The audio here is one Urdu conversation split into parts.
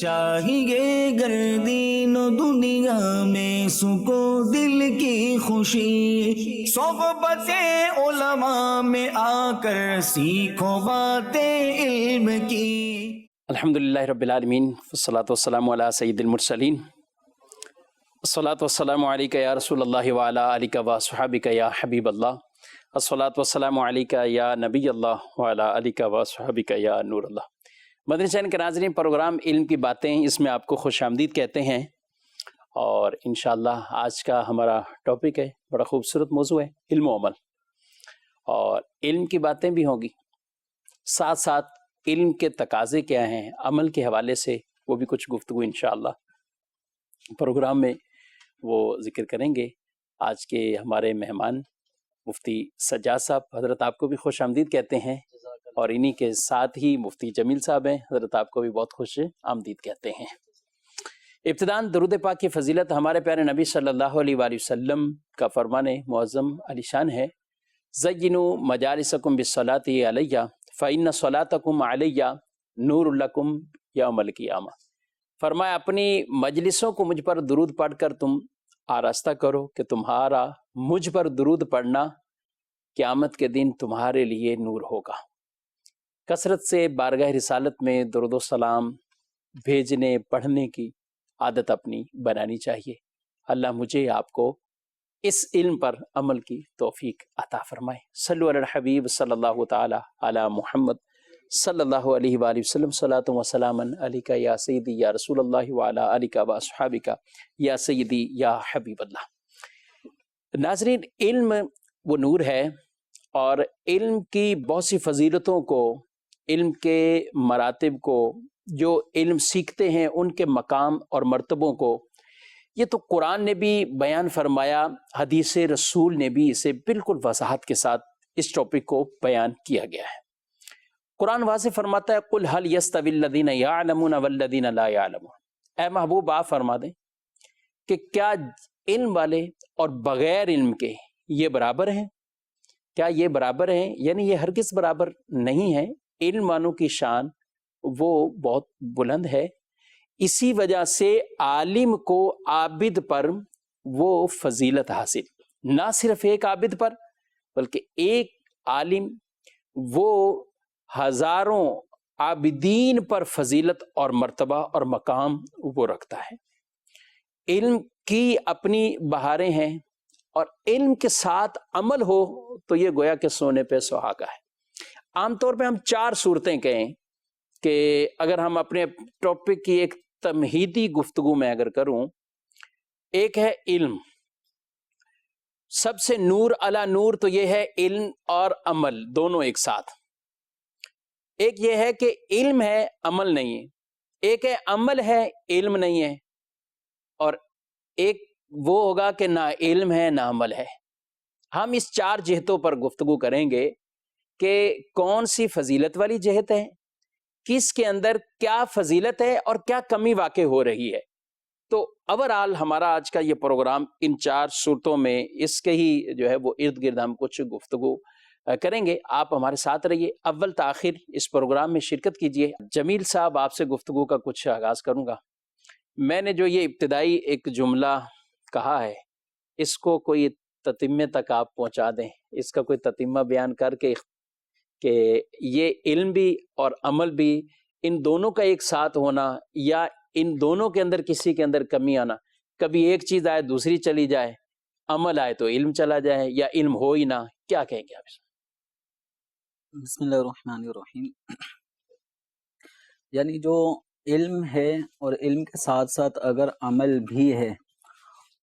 چاہیے گردین و دنیا میں سکو دل کی خوشی، صحبت علماء میں آ کر سیکھو باتیں علم کی۔ الحمدللہ رب العالمین، والصلاة والسلام علی سید المرسلین، الصلاة والسلام علیکہ یا رسول اللہ وعلی آلہ وصحبہ یا حبیب اللہ، الصلاة والسلام علیکہ یا نبی اللہ وعلی آلہ وصحبہ یا نور اللہ۔ مدنی چینل کے ناظرین، پروگرام علم کی باتیں، اس میں آپ کو خوش آمدید کہتے ہیں، اور انشاءاللہ آج کا ہمارا ٹاپک ہے، بڑا خوبصورت موضوع ہے، علم و عمل، اور علم کی باتیں بھی ہوں گی، ساتھ ساتھ علم کے تقاضے کیا ہیں، عمل کے حوالے سے وہ بھی کچھ گفتگو انشاءاللہ پروگرام میں وہ ذکر کریں گے۔ آج کے ہمارے مہمان مفتی سجاد صاحب، حضرت آپ کو بھی خوش آمدید کہتے ہیں، اور انہی کے ساتھ ہی مفتی جمیل صاحب ہیں، حضرت آپ کو بھی بہت خوش آمدید کہتے ہیں۔ ابتداءً درود پاک کی فضیلت ہمارے پیارے نبی صلی اللہ علیہ وآلہ وسلم کا فرمان معظم علی شان ہے، زینوا مجالسکم بالصلاۃ علیہ فإن صلاتکم علیہ نور لکم یوم القیامہ۔ فرمایا اپنی مجلسوں کو مجھ پر درود پڑھ کر تم آراستہ کرو کہ تمہارا مجھ پر درود پڑھنا قیامت کے دن تمہارے لیے نور ہوگا۔ کثرت سے بارگاہ رسالت میں درود و سلام بھیجنے پڑھنے کی عادت اپنی بنانی چاہیے۔ اللہ مجھے آپ کو اس علم پر عمل کی توفیق عطا فرمائے۔ صلو علی الحبیب صلی اللہ تعالی علی محمد صلی اللہ علیہ وآلہ وسلم، صلاۃ و سلام علیکہ یا سیدی یا رسول اللہ وعلی آلہ واصحابہ یا سیدی یا حبیب اللہ۔ ناظرین، علم وہ نور ہے، اور علم کی بہت سی فضیلتوں کو، علم کے مراتب کو، جو علم سیکھتے ہیں ان کے مقام اور مرتبوں کو، یہ تو قرآن نے بھی بیان فرمایا، حدیث رسول نے بھی اسے بالکل وضاحت کے ساتھ اس ٹاپک کو بیان کیا گیا ہے۔ قرآن واضح فرماتا ہے، قُلْ هَلْ يَسْتَوِي الَّذِينَ يَعْلَمُونَ وَالَّذِينَ لَا يَعْلَمُونَ۔ اے محبوب آپ فرما دیں کہ کیا علم والے اور بغیر علم کے یہ برابر ہیں؟ کیا یہ برابر ہیں؟ یعنی یہ ہرگز برابر نہیں ہے۔ علم والوں کی شان وہ بہت بلند ہے، اسی وجہ سے عالم کو عابد پر وہ فضیلت حاصل، نہ صرف ایک عابد پر بلکہ ایک عالم وہ ہزاروں عابدین پر فضیلت اور مرتبہ اور مقام وہ رکھتا ہے۔ علم کی اپنی بہاریں ہیں، اور علم کے ساتھ عمل ہو تو یہ گویا کہ سونے پہ سہاگا ہے۔ عام طور پہ ہم چار صورتیں کہیں کہ اگر ہم اپنے ٹاپک کی ایک تمہیدی گفتگو میں اگر کروں، ایک ہے علم، سب سے نور علی نور، تو یہ ہے علم اور عمل دونوں ایک ساتھ۔ ایک یہ ہے کہ علم ہے عمل نہیں ہے، ایک ہے عمل ہے علم نہیں ہے، اور ایک وہ ہوگا کہ نہ علم ہے نہ عمل ہے۔ ہم اس چار جہتوں پر گفتگو کریں گے کہ کون سی فضیلت والی جہت ہے، کس کے اندر کیا فضیلت ہے اور کیا کمی واقع ہو رہی ہے۔ تو اوورآل ہمارا آج کا یہ پروگرام ان چار صورتوں میں اس کے ہی جو ہے وہ ارد گرد ہم کچھ گفتگو کریں گے۔ آپ ہمارے ساتھ رہیے، اول تاخیر اس پروگرام میں شرکت کیجیے۔ جمیل صاحب، آپ سے گفتگو کا کچھ آغاز کروں گا۔ میں نے جو یہ ابتدائی ایک جملہ کہا ہے، اس کو کوئی تتمے تک آپ پہنچا دیں، اس کا کوئی تتمہ بیان کر کے کہ یہ علم بھی اور عمل بھی، ان دونوں کا ایک ساتھ ہونا، یا ان دونوں کے اندر کسی کے اندر کمی آنا، کبھی ایک چیز آئے دوسری چلی جائے، عمل آئے تو علم چلا جائے، یا علم ہو ہی نہ، کیا کہیں گے آپ؟ بسم اللہ الرحمن الرحیم۔ یعنی جو علم ہے اور علم کے ساتھ ساتھ اگر عمل بھی ہے،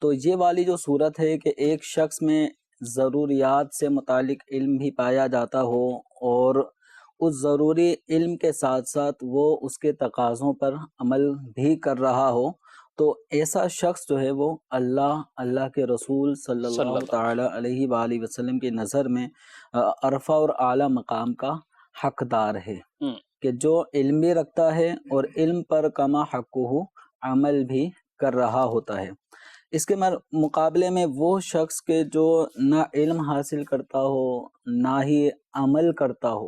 تو یہ والی جو صورت ہے کہ ایک شخص میں ضروریات سے متعلق علم بھی پایا جاتا ہو، اور اس ضروری علم کے ساتھ ساتھ وہ اس کے تقاضوں پر عمل بھی کر رہا ہو، تو ایسا شخص جو ہے وہ اللہ کے رسول صلی اللہ تعالی علیہ وآلہ وسلم کی نظر میں عرفہ اور اعلیٰ مقام کا حقدار ہے، کہ جو علم بھی رکھتا ہے اور علم پر کما حقہ عمل بھی کر رہا ہوتا ہے۔ اس کے مقابلے میں وہ شخص کے جو نہ علم حاصل کرتا ہو نہ ہی عمل کرتا ہو،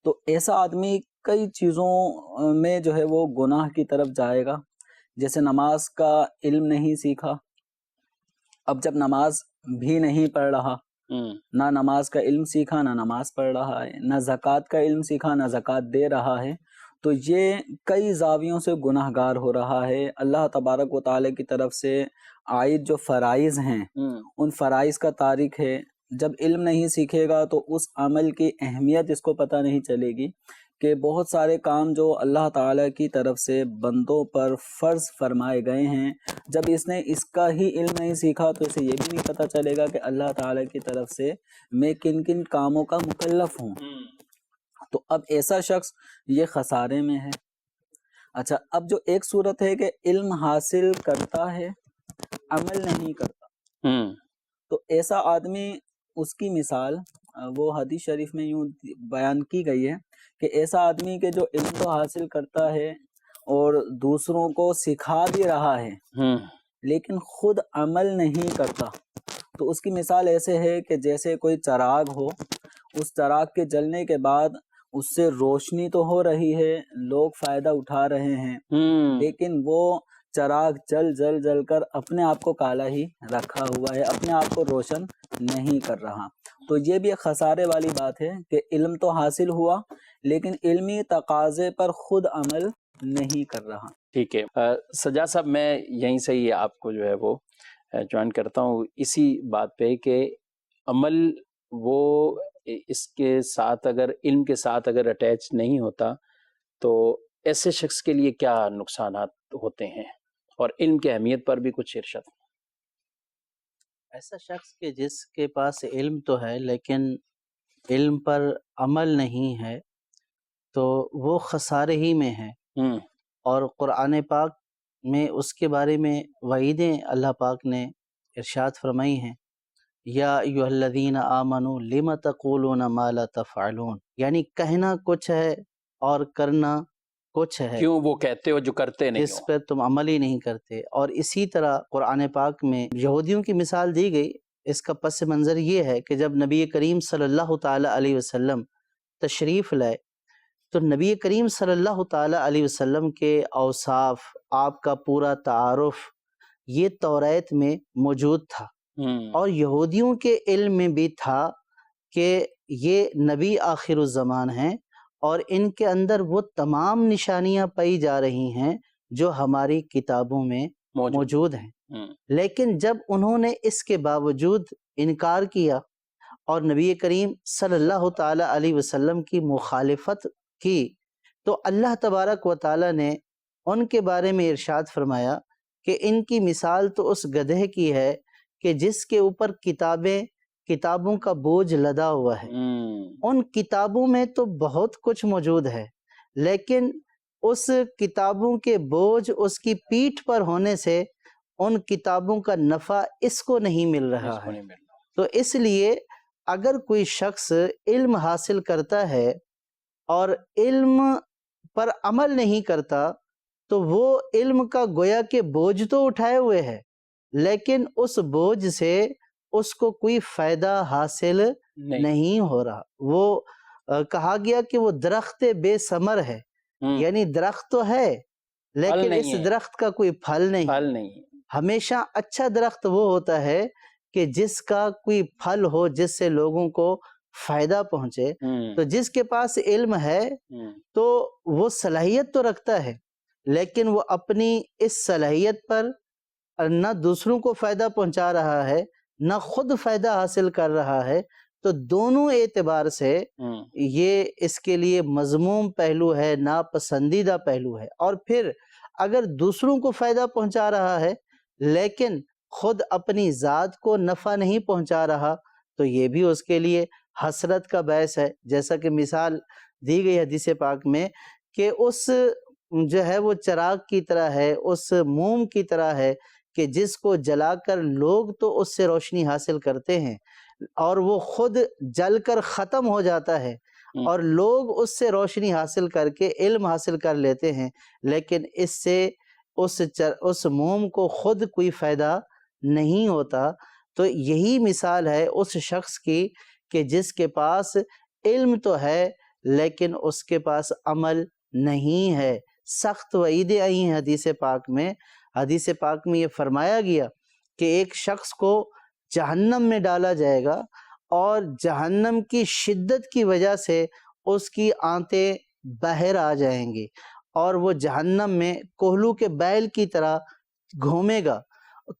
تو ایسا آدمی کئی چیزوں میں جو ہے وہ گناہ کی طرف جائے گا. جیسے نماز کا علم نہیں سیکھا، اب جب نماز بھی نہیں پڑھ رہا، نہ نماز کا علم سیکھا نہ نماز پڑھ رہا ہے، نہ زکوٰۃ کا علم سیکھا نہ زکوٰۃ دے رہا ہے، تو یہ کئی زاویوں سے گناہ گار ہو رہا ہے. اللہ تبارک و تعالیٰ کی طرف سے عائد جو فرائض ہیں ان فرائض کا تارک ہے. جب علم نہیں سیکھے گا تو اس عمل کی اہمیت اس کو پتہ نہیں چلے گی کہ بہت سارے کام جو اللہ تعالیٰ کی طرف سے بندوں پر فرض فرمائے گئے ہیں، جب اس نے اس کا ہی علم نہیں سیکھا تو اسے یہ بھی نہیں پتہ چلے گا کہ اللہ تعالیٰ کی طرف سے میں کن کن کاموں کا مکلف ہوں. تو اب ایسا شخص یہ خسارے میں ہے. اچھا، اب جو ایک صورت ہے کہ علم حاصل کرتا ہے عمل نہیں کرتا، تو ایسا آدمی، اس کی مثال وہ حدیث شریف میں یوں بیان کی گئی ہے کہ ایسا آدمی کہ جو علم تو حاصل کرتا ہے اور دوسروں کو سکھا بھی رہا ہے لیکن خود عمل نہیں کرتا، تو اس کی مثال ایسے ہے کہ جیسے کوئی چراغ ہو، اس چراغ کے جلنے کے بعد اس سے روشنی تو ہو رہی ہے، لوگ فائدہ اٹھا رہے ہیں، لیکن وہ چراغ جل کر اپنے آپ کو کالا ہی رکھا ہوا ہے، اپنے آپ کو روشن نہیں کر رہا. تو یہ بھی ایک خسارے والی بات ہے کہ علم تو حاصل ہوا لیکن علمی تقاضے پر خود عمل نہیں کر رہا. ٹھیک ہے سجاد صاحب، میں یہیں سے ہی آپ کو جو ہے وہ جوائن کرتا ہوں اسی بات پہ کہ عمل وہ اس کے ساتھ اگر علم کے ساتھ اگر اٹیچ نہیں ہوتا تو ایسے شخص کے لیے کیا نقصانات ہوتے ہیں، اور علم کی اہمیت پر بھی کچھ ارشاد. ایسا شخص کہ جس کے پاس علم تو ہے لیکن علم پر عمل نہیں ہے تو وہ خسارے ہی میں ہے. اور قرآن پاک میں اس کے بارے میں وعیدیں اللہ پاک نے ارشاد فرمائی ہیں، یا ایھا الذین آمنوا لم تقولون ما لا تفعلون، یعنی کہنا کچھ ہے اور کرنا کچھ ہے، کیوں وہ کہتے ہو جو کرتے نہیں جس پر تم عمل ہی نہیں کرتے. اور اسی طرح قرآن پاک میں یہودیوں کی مثال دی گئی. اس کا پس منظر یہ ہے کہ جب نبی کریم صلی اللہ تعالی علیہ وسلم تشریف لائے تو نبی کریم صلی اللہ تعالی علیہ وسلم کے اوصاف، آپ کا پورا تعارف یہ توریت میں موجود تھا، اور یہودیوں کے علم میں بھی تھا کہ یہ نبی آخر الزمان ہیں اور ان کے اندر وہ تمام نشانیاں پائی جا رہی ہیں جو ہماری کتابوں میں موجود ہیں. لیکن جب انہوں نے اس کے باوجود انکار کیا اور نبی کریم صلی اللہ تعالی علیہ وسلم کی مخالفت کی تو اللہ تبارک و تعالی نے ان کے بارے میں ارشاد فرمایا کہ ان کی مثال تو اس گدھے کی ہے کہ جس کے اوپر کتابوں کا بوجھ لدا ہوا ہے. ان کتابوں میں تو بہت کچھ موجود ہے لیکن اس کتابوں کے بوجھ اس کی پیٹھ پر ہونے سے ان کتابوں کا نفع اس کو نہیں مل رہا ہے. تو اس لیے اگر کوئی شخص علم حاصل کرتا ہے اور علم پر عمل نہیں کرتا تو وہ علم کا گویا کہ بوجھ تو اٹھائے ہوئے ہے لیکن اس بوجھ سے اس کو کوئی فائدہ حاصل نہیں ہو رہا. وہ کہا گیا کہ وہ درخت بے ثمر ہے، یعنی درخت تو ہے لیکن اس درخت کا کوئی پھل نہیں. ہمیشہ اچھا درخت وہ ہوتا ہے کہ جس کا کوئی پھل ہو، جس سے لوگوں کو فائدہ پہنچے. تو جس کے پاس علم ہے تو وہ صلاحیت تو رکھتا ہے لیکن وہ اپنی اس صلاحیت پر نہ دوسروں کو فائدہ پہنچا رہا ہے نہ خود فائدہ حاصل کر رہا ہے. تو دونوں اعتبار سے یہ اس کے لیے مذموم پہلو ہے، ناپسندیدہ پہلو ہے. اور پھر اگر دوسروں کو فائدہ پہنچا رہا ہے لیکن خود اپنی ذات کو نفع نہیں پہنچا رہا تو یہ بھی اس کے لیے حسرت کا باعث ہے. جیسا کہ مثال دی گئی حدیث پاک میں کہ اس جو ہے وہ چراغ کی طرح ہے، اس موم کی طرح ہے کہ جس کو جلا کر لوگ تو اس سے روشنی حاصل کرتے ہیں اور وہ خود جل کر ختم ہو جاتا ہے اور لوگ اس سے روشنی حاصل کر کے علم حاصل کر لیتے ہیں لیکن اس سے اس موم کو خود کوئی فائدہ نہیں ہوتا. تو یہی مثال ہے اس شخص کی کہ جس کے پاس علم تو ہے لیکن اس کے پاس عمل نہیں ہے۔ سخت وعیدیں آئی ہیں حدیث پاک میں۔ حدیث پاک میں یہ فرمایا گیا کہ ایک شخص کو جہنم میں ڈالا جائے گا اور جہنم کی شدت کی وجہ سے اس کی آنتیں باہر آ جائیں گی اور وہ جہنم میں کوہلو کے بیل کی طرح گھومے گا۔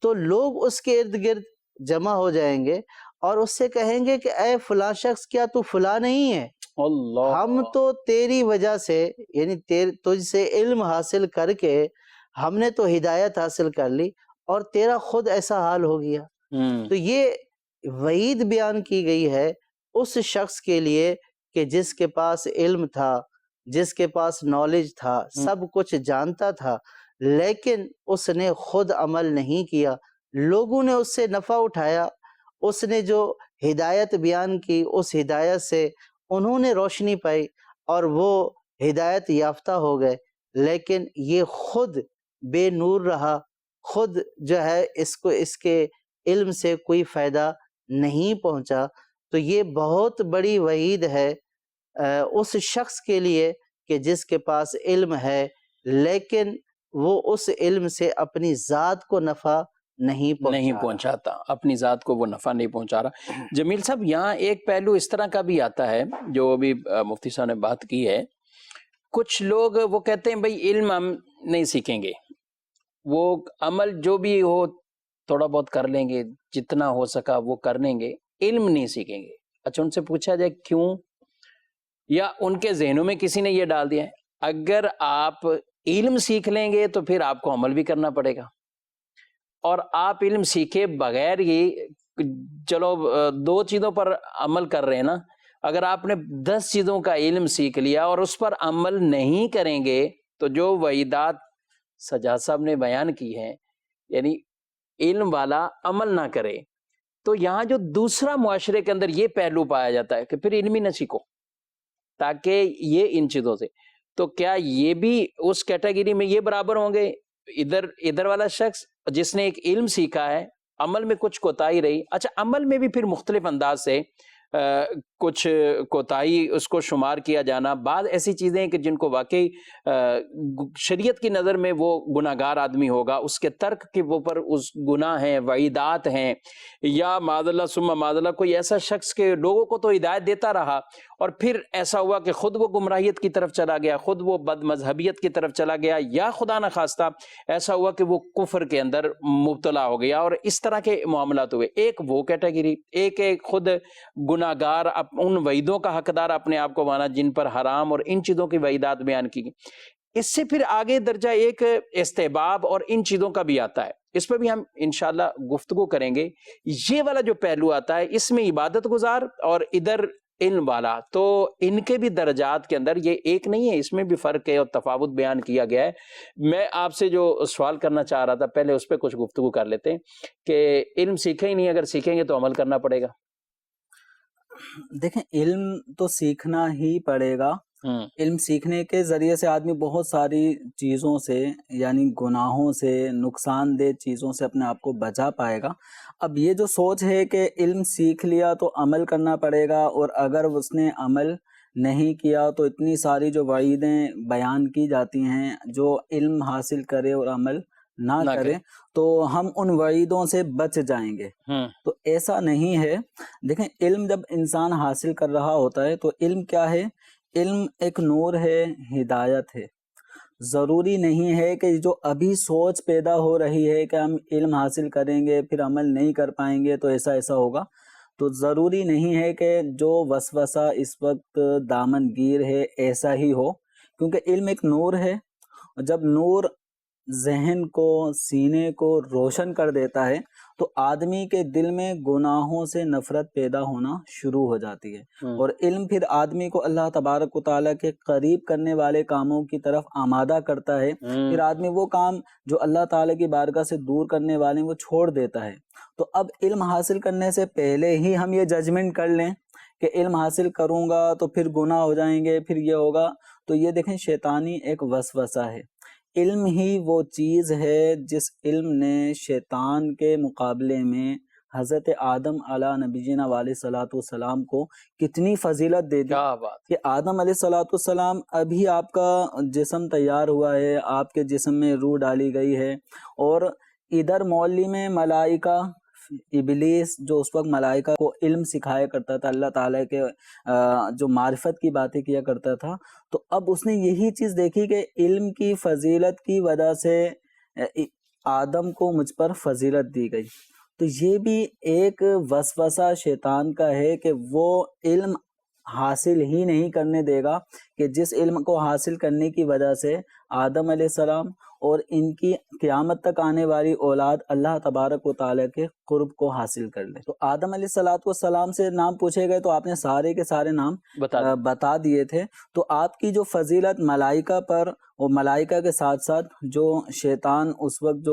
تو لوگ اس کے ارد گرد جمع ہو جائیں گے اور اس سے کہیں گے کہ اے فلاں شخص، کیا تو فلاں نہیں ہے؟ اللہ، ہم تو تیری وجہ سے، یعنی تجھ سے علم حاصل کر کے ہم نے تو ہدایت حاصل کر لی اور تیرا خود ایسا حال ہو گیا۔ تو یہ وعید بیان کی گئی ہے اس شخص کے لیے کہ جس کے پاس علم تھا، جس کے پاس نالج تھا، سب کچھ جانتا تھا، لیکن اس نے خود عمل نہیں کیا۔ لوگوں نے اس سے نفع اٹھایا، اس نے جو ہدایت بیان کی اس ہدایت سے انہوں نے روشنی پائی اور وہ ہدایت یافتہ ہو گئے، لیکن یہ خود بے نور رہا، خود جو ہے اس کے علم سے کوئی فائدہ نہیں پہنچا۔ تو یہ بہت بڑی وعید ہے اس شخص کے لیے کہ جس کے پاس علم ہے لیکن وہ اس علم سے اپنی ذات کو نفع نہیں پہنچاتا، اپنی ذات کو وہ نفع نہیں پہنچا رہا۔ جمیل صاحب، یہاں ایک پہلو اس طرح کا بھی آتا ہے جو ابھی مفتی صاحب نے بات کی ہے۔ کچھ لوگ وہ کہتے ہیں بھائی علم ہم نہیں سیکھیں گے، وہ عمل جو بھی ہو تھوڑا بہت کر لیں گے، جتنا ہو سکا وہ کر لیں گے، علم نہیں سیکھیں گے۔ اچھا، ان سے پوچھا جائے کیوں، یا ان کے ذہنوں میں کسی نے یہ ڈال دیا ہے اگر آپ علم سیکھ لیں گے تو پھر آپ کو عمل بھی کرنا پڑے گا، اور آپ علم سیکھے بغیر ہی چلو 2 چیزوں پر عمل کر رہے ہیں نا، اگر آپ نے 10 چیزوں کا علم سیکھ لیا اور اس پر عمل نہیں کریں گے تو جو وعیدات سجاد صاحب نے بیان کی ہیں، یعنی علم والا عمل نہ کرے، تو یہاں جو دوسرا معاشرے کے اندر یہ پہلو پایا جاتا ہے کہ پھر علم ہی نہ سیکھو تاکہ یہ ان چیزوں سے، تو کیا یہ بھی اس کیٹیگری میں یہ برابر ہوں گے؟ ادھر والا شخص جس نے ایک علم سیکھا ہے، عمل میں کچھ کوتاہی رہی، اچھا عمل میں بھی پھر مختلف انداز سے کچھ کوتاہی اس کو شمار کیا جانا، بعض ایسی چیزیں ہیں کہ جن کو واقعی شریعت کی نظر میں وہ گناہگار آدمی ہوگا، اس کے ترک کے اوپر اس گناہ ہیں، وعیدات ہیں، یا معاذ اللہ ثم معاذ اللہ کوئی ایسا شخص کے لوگوں کو تو ہدایت دیتا رہا اور پھر ایسا ہوا کہ خود وہ گمراہیت کی طرف چلا گیا، خود وہ بد مذہبیت کی طرف چلا گیا، یا خدا نہ خواستہ ایسا ہوا کہ وہ کفر کے اندر مبتلا ہو گیا، اور اس طرح کے معاملات ہوئے۔ ایک وہ کیٹیگری، ایک خود گناہگار ان وعیدوں کا حقدار اپنے آپ کو مانا جن پر حرام اور ان چیزوں کی وعیدات بیان کی گئی۔ اس سے پھر آگے درجہ ایک استحباب اور ان چیزوں کا بھی آتا ہے، اس پہ بھی ہم انشاءاللہ گفتگو کریں گے۔ یہ والا جو پہلو آتا ہے اس میں عبادت گزار اور ادھر علم والا، تو ان کے بھی درجات کے اندر یہ ایک نہیں ہے، اس میں بھی فرق ہے اور تفاوت بیان کیا گیا ہے۔ میں آپ سے جو سوال کرنا چاہ رہا تھا پہلے اس پہ کچھ گفتگو کر لیتے ہیں کہ علم سیکھیں ہی نہیں، اگر سیکھیں گے تو عمل کرنا پڑے گا۔ دیکھیں، علم تو سیکھنا ہی پڑے گا۔ علم سیکھنے کے ذریعے سے آدمی بہت ساری چیزوں سے، یعنی گناہوں سے، نقصان دہ چیزوں سے اپنے آپ کو بچا پائے گا۔ اب یہ جو سوچ ہے کہ علم سیکھ لیا تو عمل کرنا پڑے گا، اور اگر اس نے عمل نہیں کیا تو اتنی ساری جو وعیدیں بیان کی جاتی ہیں، جو علم حاصل کرے اور عمل نہ کرے تو ہم ان وعیدوں سے بچ جائیں گے، تو ایسا نہیں ہے۔ دیکھیں، علم جب انسان حاصل کر رہا ہوتا ہے تو علم کیا ہے؟ علم ایک نور ہے، ہدایت ہے۔ ضروری نہیں ہے کہ جو ابھی سوچ پیدا ہو رہی ہے کہ ہم علم حاصل کریں گے پھر عمل نہیں کر پائیں گے تو ایسا ہوگا، تو ضروری نہیں ہے کہ جو وسوسہ اس وقت دامن گیر ہے ایسا ہی ہو، کیونکہ علم ایک نور ہے، جب نور ذہن کو، سینے کو روشن کر دیتا ہے تو آدمی کے دل میں گناہوں سے نفرت پیدا ہونا شروع ہو جاتی ہے، اور علم پھر آدمی کو اللہ تبارک و تعالیٰ کے قریب کرنے والے کاموں کی طرف آمادہ کرتا ہے۔ پھر آدمی وہ کام جو اللہ تعالیٰ کی بارگاہ سے دور کرنے والے وہ چھوڑ دیتا ہے۔ تو اب علم حاصل کرنے سے پہلے ہی ہم یہ ججمنٹ کر لیں کہ علم حاصل کروں گا تو پھر گناہ ہو جائیں گے، پھر یہ ہوگا، تو یہ دیکھیں شیطانی ایک وسوسہ ہے۔ علم ہی وہ چیز ہے جس علم نے شیطان کے مقابلے میں حضرت آدم علیہ نبینا علیہ صلاۃ والسلام کو کتنی فضیلت دے دی کیا بات. کہ آدم علیہ صلاۃ والسلام ابھی آپ کا جسم تیار ہوا ہے، آپ کے جسم میں روح ڈالی گئی ہے، اور ادھر مولی میں ملائکہ ابلیس جو اس وقت ملائکہ کو علم سکھایا کرتا تھا، اللہ تعالیٰ کے جو معرفت کی باتیں کیا کرتا تھا، تو اب اس نے یہی چیز دیکھی کہ علم کی فضیلت کی وجہ سے آدم کو مجھ پر فضیلت دی گئی۔ تو یہ بھی ایک وسوسہ شیطان کا ہے کہ وہ علم حاصل ہی نہیں کرنے دے گا، کہ جس علم کو حاصل کرنے کی وجہ سے آدم علیہ السلام اور ان کی قیامت تک آنے والی اولاد اللہ تبارک و تعالیٰ کے قرب کو حاصل کر لے۔ تو آدم علیہ السلام سے نام پوچھے گئے تو آپ نے سارے کے سارے نام بتا دیے تھے۔ تو آپ کی جو فضیلت ملائکہ پر، اور ملائکہ کے ساتھ ساتھ جو شیطان اس وقت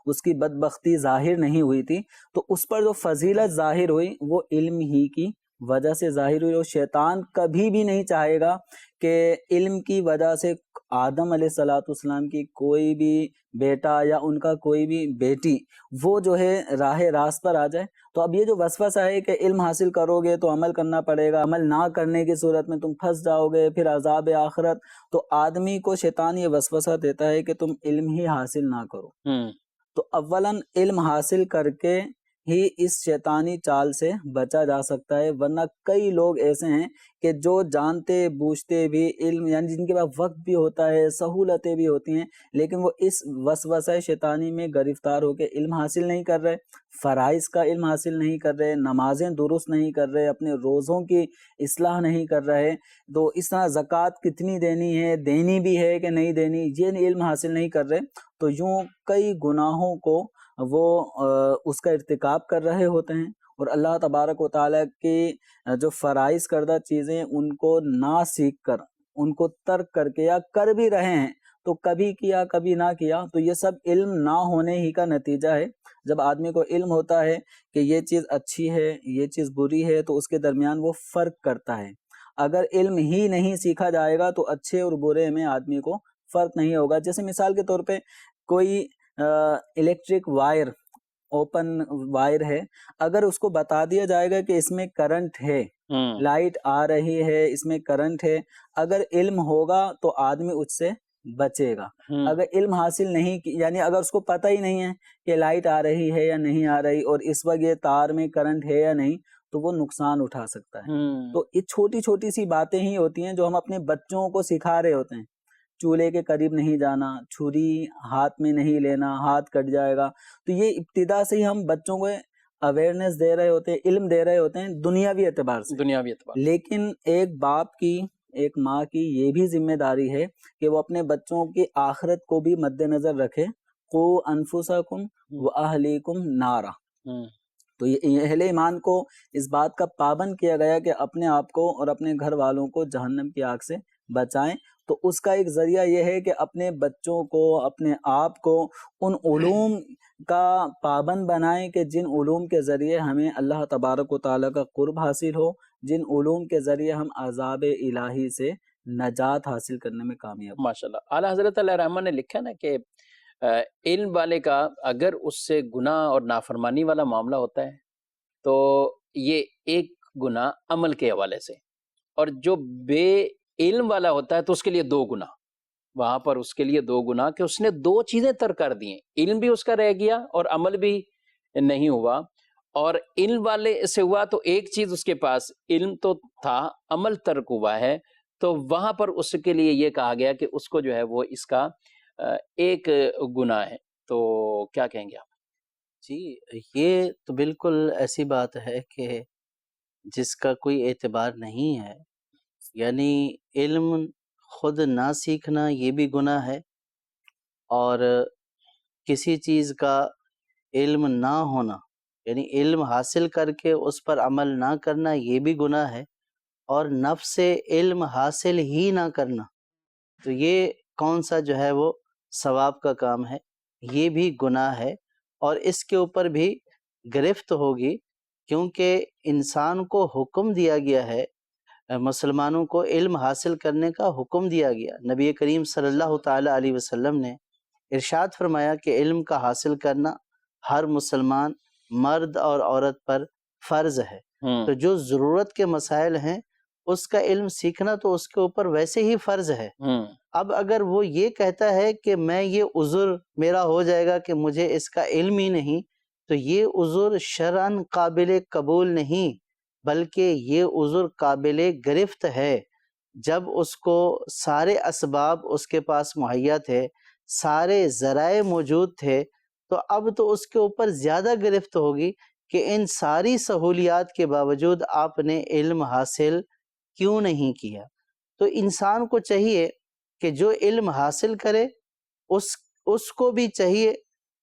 اس کی بدبختی ظاہر نہیں ہوئی تھی، تو اس پر جو فضیلت ظاہر ہوئی وہ علم ہی کی وجہ سے ظاہر ہوئی۔ اور شیطان کبھی بھی نہیں چاہے گا کہ علم کی وجہ سے آدم علیہ السلام کی کوئی بھی بیٹا یا ان کا کوئی بھی بیٹی وہ جو ہے راہ راست پر آ جائے۔ تو اب یہ جو وسوسہ ہے کہ علم حاصل کرو گے تو عمل کرنا پڑے گا، عمل نہ کرنے کی صورت میں تم پھنس جاؤ گے، پھر عذاب آخرت، تو آدمی کو شیطان یہ وسوسہ دیتا ہے کہ تم علم ہی حاصل نہ کرو۔ تو اولاً علم حاصل کر کے ہی اس شیطانی چال سے بچا جا سکتا ہے، ورنہ کئی لوگ ایسے ہیں کہ جو جانتے بوجھتے بھی علم، یعنی جن کے پاس وقت بھی ہوتا ہے، سہولتیں بھی ہوتی ہیں، لیکن وہ اس وسوسہ شیطانی میں گرفتار ہو کے علم حاصل نہیں کر رہے، فرائض کا علم حاصل نہیں کر رہے، نمازیں درست نہیں کر رہے، اپنے روزوں کی اصلاح نہیں کر رہے، تو اس طرح زکوٰۃ کتنی دینی ہے، دینی بھی ہے کہ نہیں دینی، یہ علم حاصل نہیں کر رہے، تو یوں کئی گناہوں کو وہ اس کا ارتکاب کر رہے ہوتے ہیں، اور اللہ تبارک و تعالیٰ کی جو فرائض کردہ چیزیں ان کو نہ سیکھ کر، ان کو ترک کر کے، یا کر بھی رہے ہیں تو کبھی کیا کبھی نہ کیا، تو یہ سب علم نہ ہونے ہی کا نتیجہ ہے۔ جب آدمی کو علم ہوتا ہے کہ یہ چیز اچھی ہے، یہ چیز بری ہے، تو اس کے درمیان وہ فرق کرتا ہے۔ اگر علم ہی نہیں سیکھا جائے گا تو اچھے اور برے میں آدمی کو فرق نہیں ہوگا۔ جیسے مثال کے طور پہ کوئی الیکٹرک وائر، اوپن وائر ہے، اگر اس کو بتا دیا جائے گا کہ اس میں کرنٹ ہے، لائٹ آ رہی ہے، اس میں کرنٹ ہے، اگر علم ہوگا تو آدمی اس سے بچے گا۔ اگر علم حاصل نہیں، یعنی اگر اس کو پتہ ہی نہیں ہے کہ لائٹ آ رہی ہے یا نہیں آ رہی، اور اس وقت یہ تار میں کرنٹ ہے یا نہیں، تو وہ نقصان اٹھا سکتا ہے۔ تو یہ چھوٹی چھوٹی سی باتیں ہی ہوتی ہیں جو ہم اپنے بچوں کو سکھا رہے ہوتے ہیں۔ چولہے کے قریب نہیں جانا، چھری ہاتھ میں نہیں لینا، ہاتھ کٹ جائے گا۔ تو یہ ابتدا سے ہی ہم بچوں کو اویئرنیس دے رہے ہوتے ہیں، علم دے رہے ہوتے ہیں دنیاوی اعتبار سے۔ لیکن ایک باپ کی، ایک ماں کی یہ بھی ذمہ داری ہے کہ وہ اپنے بچوں کی آخرت کو بھی مد نظر رکھے۔ قوا انفسکم واہلیکم نارا۔ تو یہ اہل ایمان کو اس بات کا پابند کیا گیا کہ اپنے آپ کو اور اپنے گھر والوں کو جہنم کی آگ سے بچائیں۔ تو اس کا ایک ذریعہ یہ ہے کہ اپنے بچوں کو، اپنے آپ کو ان علوم کا پابند بنائیں کہ جن علوم کے ذریعے ہمیں اللہ تبارک و تعالیٰ کا قرب حاصل ہو، جن علوم کے ذریعے ہم عذاب الہی سے نجات حاصل کرنے میں کامیاب ہوں۔ ماشاءاللہ۔ اعلیٰ حضرت علیہ رحمہ نے لکھا نا کہ علم والے کا اگر اس سے گناہ اور نافرمانی والا معاملہ ہوتا ہے تو یہ ایک گناہ عمل کے حوالے سے، اور جو بے علم والا ہوتا ہے تو اس کے لیے 2 گناہ، وہاں پر اس کے لیے 2 گناہ کہ اس نے 2 چیزیں ترک کر دی ہیں، علم بھی اس کا رہ گیا اور عمل بھی نہیں ہوا۔ اور علم والے سے ہوا تو ایک چیز اس کے پاس علم تو تھا، عمل ترک ہوا ہے، تو وہاں پر اس کے لیے یہ کہا گیا کہ اس کو جو ہے وہ اس کا ایک گناہ ہے۔ تو کیا کہیں گے آپ؟ جی، یہ تو بالکل ایسی بات ہے کہ جس کا کوئی اعتبار نہیں ہے، یعنی علم خود نہ سیکھنا یہ بھی گناہ ہے، اور کسی چیز کا علم نہ ہونا، یعنی علم حاصل کر کے اس پر عمل نہ کرنا یہ بھی گناہ ہے، اور نفس سے علم حاصل ہی نہ کرنا، تو یہ کون سا جو ہے وہ ثواب کا کام ہے، یہ بھی گناہ ہے، اور اس کے اوپر بھی گرفت ہوگی، کیونکہ انسان کو حکم دیا گیا ہے، مسلمانوں کو علم حاصل کرنے کا حکم دیا گیا۔ نبی کریم صلی اللہ تعالیٰ علیہ وسلم نے ارشاد فرمایا کہ علم کا حاصل کرنا ہر مسلمان مرد اور عورت پر فرض ہے۔ ہوں، تو جو ضرورت کے مسائل ہیں اس کا علم سیکھنا تو اس کے اوپر ویسے ہی فرض ہے۔ ہوں، اب اگر وہ یہ کہتا ہے کہ میں یہ عذر میرا ہو جائے گا کہ مجھے اس کا علم ہی نہیں، تو یہ عذر شرعاً قابل قبول نہیں، بلکہ یہ عذر قابل گرفت ہے۔ جب اس کو سارے اسباب اس کے پاس مہیا تھے، سارے ذرائع موجود تھے، تو اب تو اس کے اوپر زیادہ گرفت ہوگی کہ ان ساری سہولیات کے باوجود آپ نے علم حاصل کیوں نہیں کیا۔ تو انسان کو چاہیے کہ جو علم حاصل کرے اس کو بھی چاہیے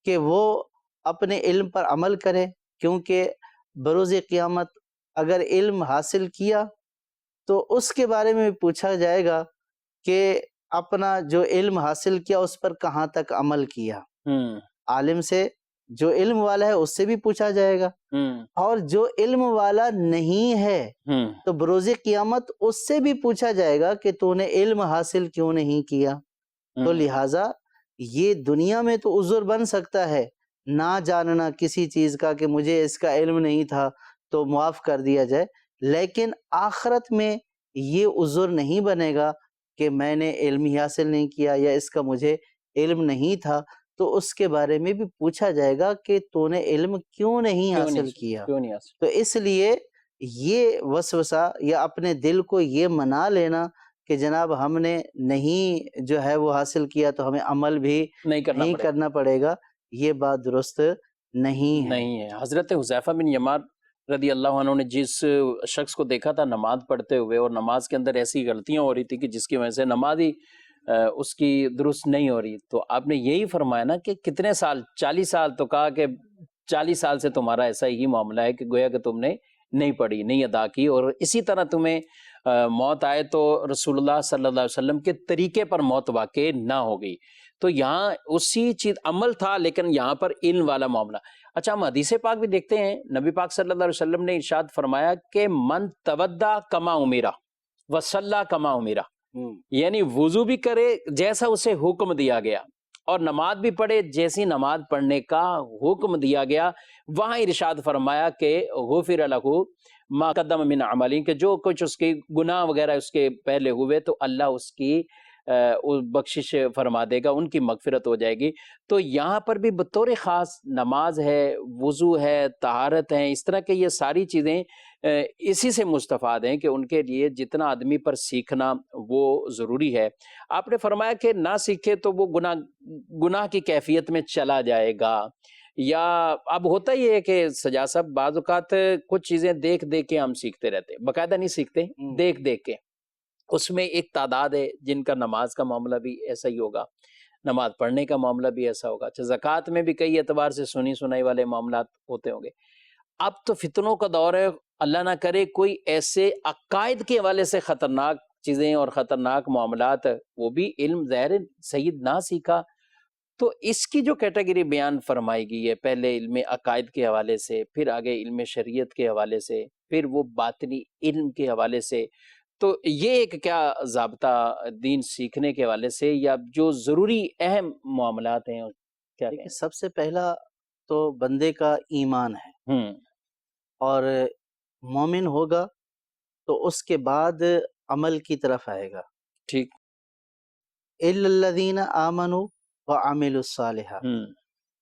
کہ وہ اپنے علم پر عمل کرے، کیونکہ بروز قیامت اگر علم حاصل کیا تو اس کے بارے میں بھی پوچھا جائے گا کہ اپنا جو علم حاصل کیا اس پر کہاں تک عمل کیا۔ ہوں، عالم سے جو علم والا ہے اس سے بھی پوچھا جائے گا، ہوں، اور جو علم والا نہیں ہے ہوں، تو بروز قیامت اس سے بھی پوچھا جائے گا کہ تو نے علم حاصل کیوں نہیں کیا۔ تو لہٰذا یہ دنیا میں تو عذر بن سکتا ہے، نہ جاننا کسی چیز کا کہ مجھے اس کا علم نہیں تھا تو معاف کر دیا جائے، لیکن آخرت میں یہ عذر نہیں بنے گا کہ میں نے علم ہی حاصل نہیں کیا یا اس کا مجھے علم نہیں تھا، تو اس کے بارے میں بھی پوچھا جائے گا کہ تو نے علم کیوں نہیں حاصل کیا۔ کیوں نہیں حاصل؟ تو اس لیے یہ وسوسہ یا اپنے دل کو یہ منا لینا کہ جناب ہم نے نہیں جو ہے وہ حاصل کیا تو ہمیں عمل بھی نہیں کرنا پڑے گا، یہ بات درست نہیں ہے۔ نہیں ہے۔ حضرت حذیفہ بن یمان رضی اللہ عنہ نے جس شخص کو دیکھا تھا نماز پڑھتے ہوئے اور نماز کے اندر ایسی غلطیاں ہو رہی تھی کہ جس کی وجہ سے نماز ہی اس کی درست نہیں ہو رہی، تو آپ نے یہی فرمایا نا کہ کتنے سال، 40 سال، تو کہا کہ 40 سال سے تمہارا ایسا ہی معاملہ ہے کہ گویا کہ تم نے نہیں پڑھی، نہیں ادا کی، اور اسی طرح تمہیں موت آئے تو رسول اللہ صلی اللہ علیہ وسلم کے طریقے پر موت واقع نہ ہو گئی۔ تو یہاں اسی چیز عمل تھا، لیکن یہاں پر علم والا معاملہ۔ اچھا، ہم حدیث پاک بھی دیکھتے ہیں، نبی پاک صلی اللہ علیہ وسلم نے ارشاد فرمایا کہ من تودع کما امیرا وصلی کما امیرا، یعنی وضو بھی کرے جیسا اسے حکم دیا گیا اور نماز بھی پڑھے جیسی نماز پڑھنے کا حکم دیا گیا۔ وہاں ارشاد فرمایا کہ غفر لہ ما قدم من عملی، کہ جو کچھ اس کے گناہ وغیرہ اس کے پہلے ہوئے تو اللہ اس کی بخشش فرما دے گا، ان کی مغفرت ہو جائے گی۔ تو یہاں پر بھی بطور خاص نماز ہے، وضو ہے، طہارت ہے، اس طرح کے یہ ساری چیزیں اسی سے مستفاد ہیں کہ ان کے لیے جتنا آدمی پر سیکھنا وہ ضروری ہے۔ آپ نے فرمایا کہ نہ سیکھے تو وہ گناہ کی کیفیت میں چلا جائے گا۔ یا اب ہوتا ہی ہے کہ سجاد صاحب بعض اوقات کچھ چیزیں دیکھ دیکھ کے ہم سیکھتے رہتے ہیں، باقاعدہ نہیں سیکھتے، دیکھ دیکھ کے۔ اس میں ایک تعداد ہے جن کا نماز کا معاملہ بھی ایسا ہی ہوگا، نماز پڑھنے کا معاملہ بھی ایسا ہوگا، اچھا زکوٰۃ میں بھی کئی اعتبار سے سنی سنائی والے معاملات ہوتے ہوں گے۔ اب تو فتنوں کا دور ہے، اللہ نہ کرے کوئی ایسے عقائد کے حوالے سے خطرناک چیزیں اور خطرناک معاملات، وہ بھی علم ظاہر صحیح نہ سیکھا، تو اس کی جو کیٹیگری بیان فرمائی گئی ہے، پہلے علم عقائد کے حوالے سے، پھر آگے علم شریعت کے حوالے سے، پھر وہ باطنی علم کے حوالے سے، تو یہ ایک کیا ضابطہ دین سیکھنے کے حوالے سے یا جو ضروری اہم معاملات ہیں کیا دیکھیں، سب سے پہلا تو بندے کا ایمان ہے، اور مومن ہوگا تو اس کے بعد عمل کی طرف آئے گا۔ ٹھیک، اِلَّا الَّذِينَ آمَنُوا وَعَمِلُوا الصَّالِحَاتِ،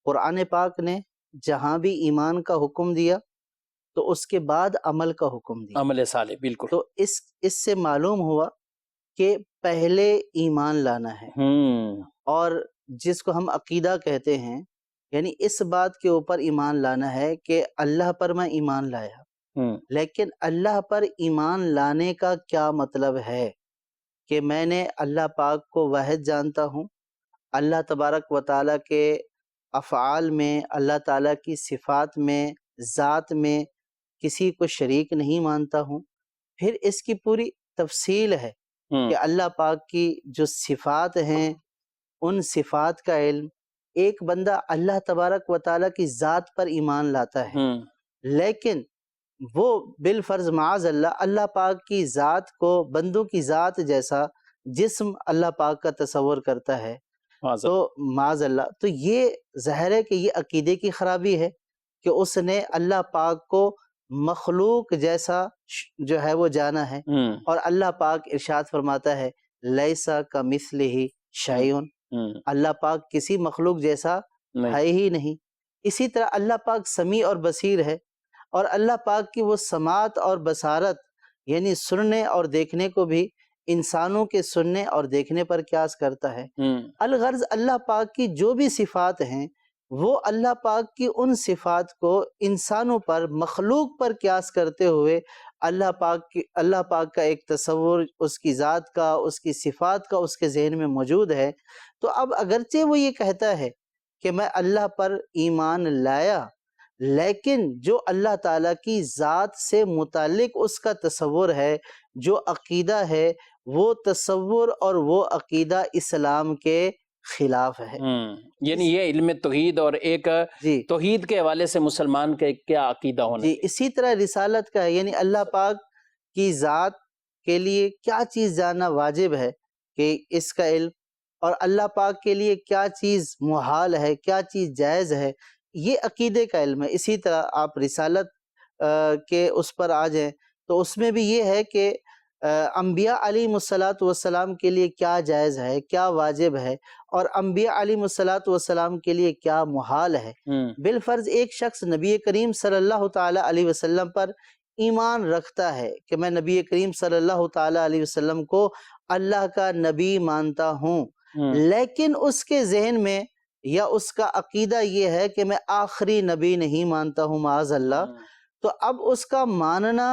قرآن پاک نے جہاں بھی ایمان کا حکم دیا تو اس کے بعد عمل کا حکم دیا، عمل صالح، بالکل۔ تو اس سے معلوم ہوا کہ پہلے ایمان لانا ہے، اور جس کو ہم عقیدہ کہتے ہیں، یعنی اس بات کے اوپر ایمان لانا ہے کہ اللہ پر میں ایمان لایا، لیکن اللہ پر ایمان لانے کا کیا مطلب ہے کہ میں نے اللہ پاک کو واحد جانتا ہوں، اللہ تبارک و تعالیٰ کے افعال میں، اللہ تعالیٰ کی صفات میں، ذات میں کسی کو شریک نہیں مانتا ہوں۔ پھر اس کی پوری تفصیل ہے کہ اللہ پاک کی جو صفات ہیں ان صفات کا علم، ایک بندہ اللہ تبارک و تعالیٰ کی ذات پر ایمان لاتا ہے، لیکن وہ بالفرض معاذ اللہ پاک کی ذات کو بندوں کی ذات جیسا جسم اللہ پاک کا تصور کرتا ہے، تو معاذ اللہ، تو یہ ظاہر ہے کہ یہ عقیدے کی خرابی ہے کہ اس نے اللہ پاک کو مخلوق جیسا جو ہے وہ جانا ہے، اور اللہ پاک ارشاد فرماتا ہے لیسا کمثلہ شیئن، اللہ پاک کسی مخلوق جیسا ہے ہی نہیں۔ اسی طرح اللہ پاک سمیع اور بصیر ہے، اور اللہ پاک کی وہ سماعت اور بصارت یعنی سننے اور دیکھنے کو بھی انسانوں کے سننے اور دیکھنے پر قیاس کرتا ہے۔ الغرض اللہ پاک کی جو بھی صفات ہیں وہ اللہ پاک کی ان صفات کو انسانوں پر، مخلوق پر قیاس کرتے ہوئے اللہ پاک کا ایک تصور اس کی ذات کا، اس کی صفات کا اس کے ذہن میں موجود ہے۔ تو اب اگرچہ وہ یہ کہتا ہے کہ میں اللہ پر ایمان لایا، لیکن جو اللہ تعالیٰ کی ذات سے متعلق اس کا تصور ہے، جو عقیدہ ہے، وہ تصور اور وہ عقیدہ اسلام کے خلاف ہے۔ یعنی یہ علم توحید اور ایک جی توحید کے حوالے سے مسلمان کا کیا عقیدہ ہونا جی اسی طرح رسالت کا ہے، یعنی اللہ پاک کی ذات کے لیے کیا چیز جاننا واجب ہے کہ اس کا علم، اور اللہ پاک کے لیے کیا چیز محال ہے، کیا چیز جائز ہے، یہ عقیدے کا علم ہے۔ اسی طرح آپ رسالت کے اس پر آ جائیں تو اس میں بھی یہ ہے کہ انبیاء علیہ الصلاۃ والسلام کے لیے کیا جائز ہے، کیا واجب ہے، اور انبیاء علیہ الصلاۃ والسلام کے لیے کیا محال ہے۔ بالفرض ایک شخص نبی کریم صلی اللہ تعالی علیہ وسلم پر ایمان رکھتا ہے کہ میں نبی کریم صلی اللہ تعالی علیہ وسلم کو اللہ کا نبی مانتا ہوں، لیکن اس کے ذہن میں یا اس کا عقیدہ یہ ہے کہ میں آخری نبی نہیں مانتا ہوں معاذ اللہ، تو اب اس کا ماننا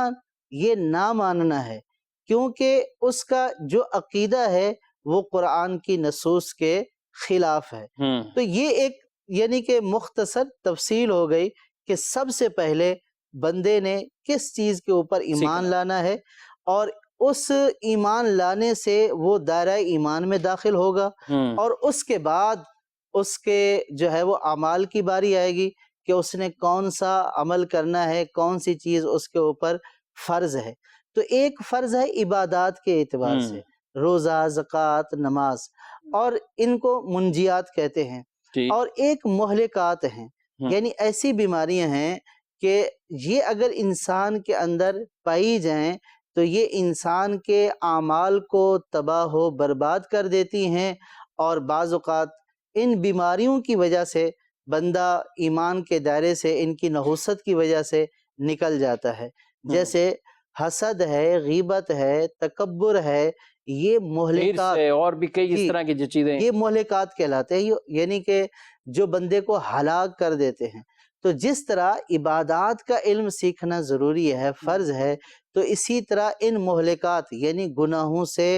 یہ نہ ماننا ہے، کیونکہ اس کا جو عقیدہ ہے وہ قرآن کی نصوص کے خلاف ہے۔ تو یہ ایک یعنی کہ مختصر تفصیل ہو گئی کہ سب سے پہلے بندے نے کس چیز کے اوپر ایمان لانا ہے، اور اس ایمان لانے سے وہ دائرہ ایمان میں داخل ہوگا، اور اس کے بعد اس کے جو ہے وہ اعمال کی باری آئے گی کہ اس نے کون سا عمل کرنا ہے، کون سی چیز اس کے اوپر فرض ہے۔ تو ایک فرض ہے عبادات کے اعتبار سے، روزہ، زکوٰۃ، نماز، اور ان کو منجیات کہتے ہیں، اور ایک مہلکات ہیں، یعنی ایسی بیماریاں ہیں کہ یہ اگر انسان کے اندر پائی جائیں تو یہ انسان کے اعمال کو تباہ و برباد کر دیتی ہیں، اور بعض اوقات ان بیماریوں کی وجہ سے بندہ ایمان کے دائرے سے ان کی نحوست کی وجہ سے نکل جاتا ہے، جیسے حسد ہے، غیبت ہے، تکبر ہے، یہ مہلکات اور بھی کئی اس طرح کی جو چیزیں یہ مہلکات کہلاتے ہیں، یعنی کہ جو بندے کو ہلاک کر دیتے ہیں۔ تو جس طرح عبادات کا علم سیکھنا ضروری ہے، فرض ہے، تو اسی طرح ان مہلکات یعنی گناہوں سے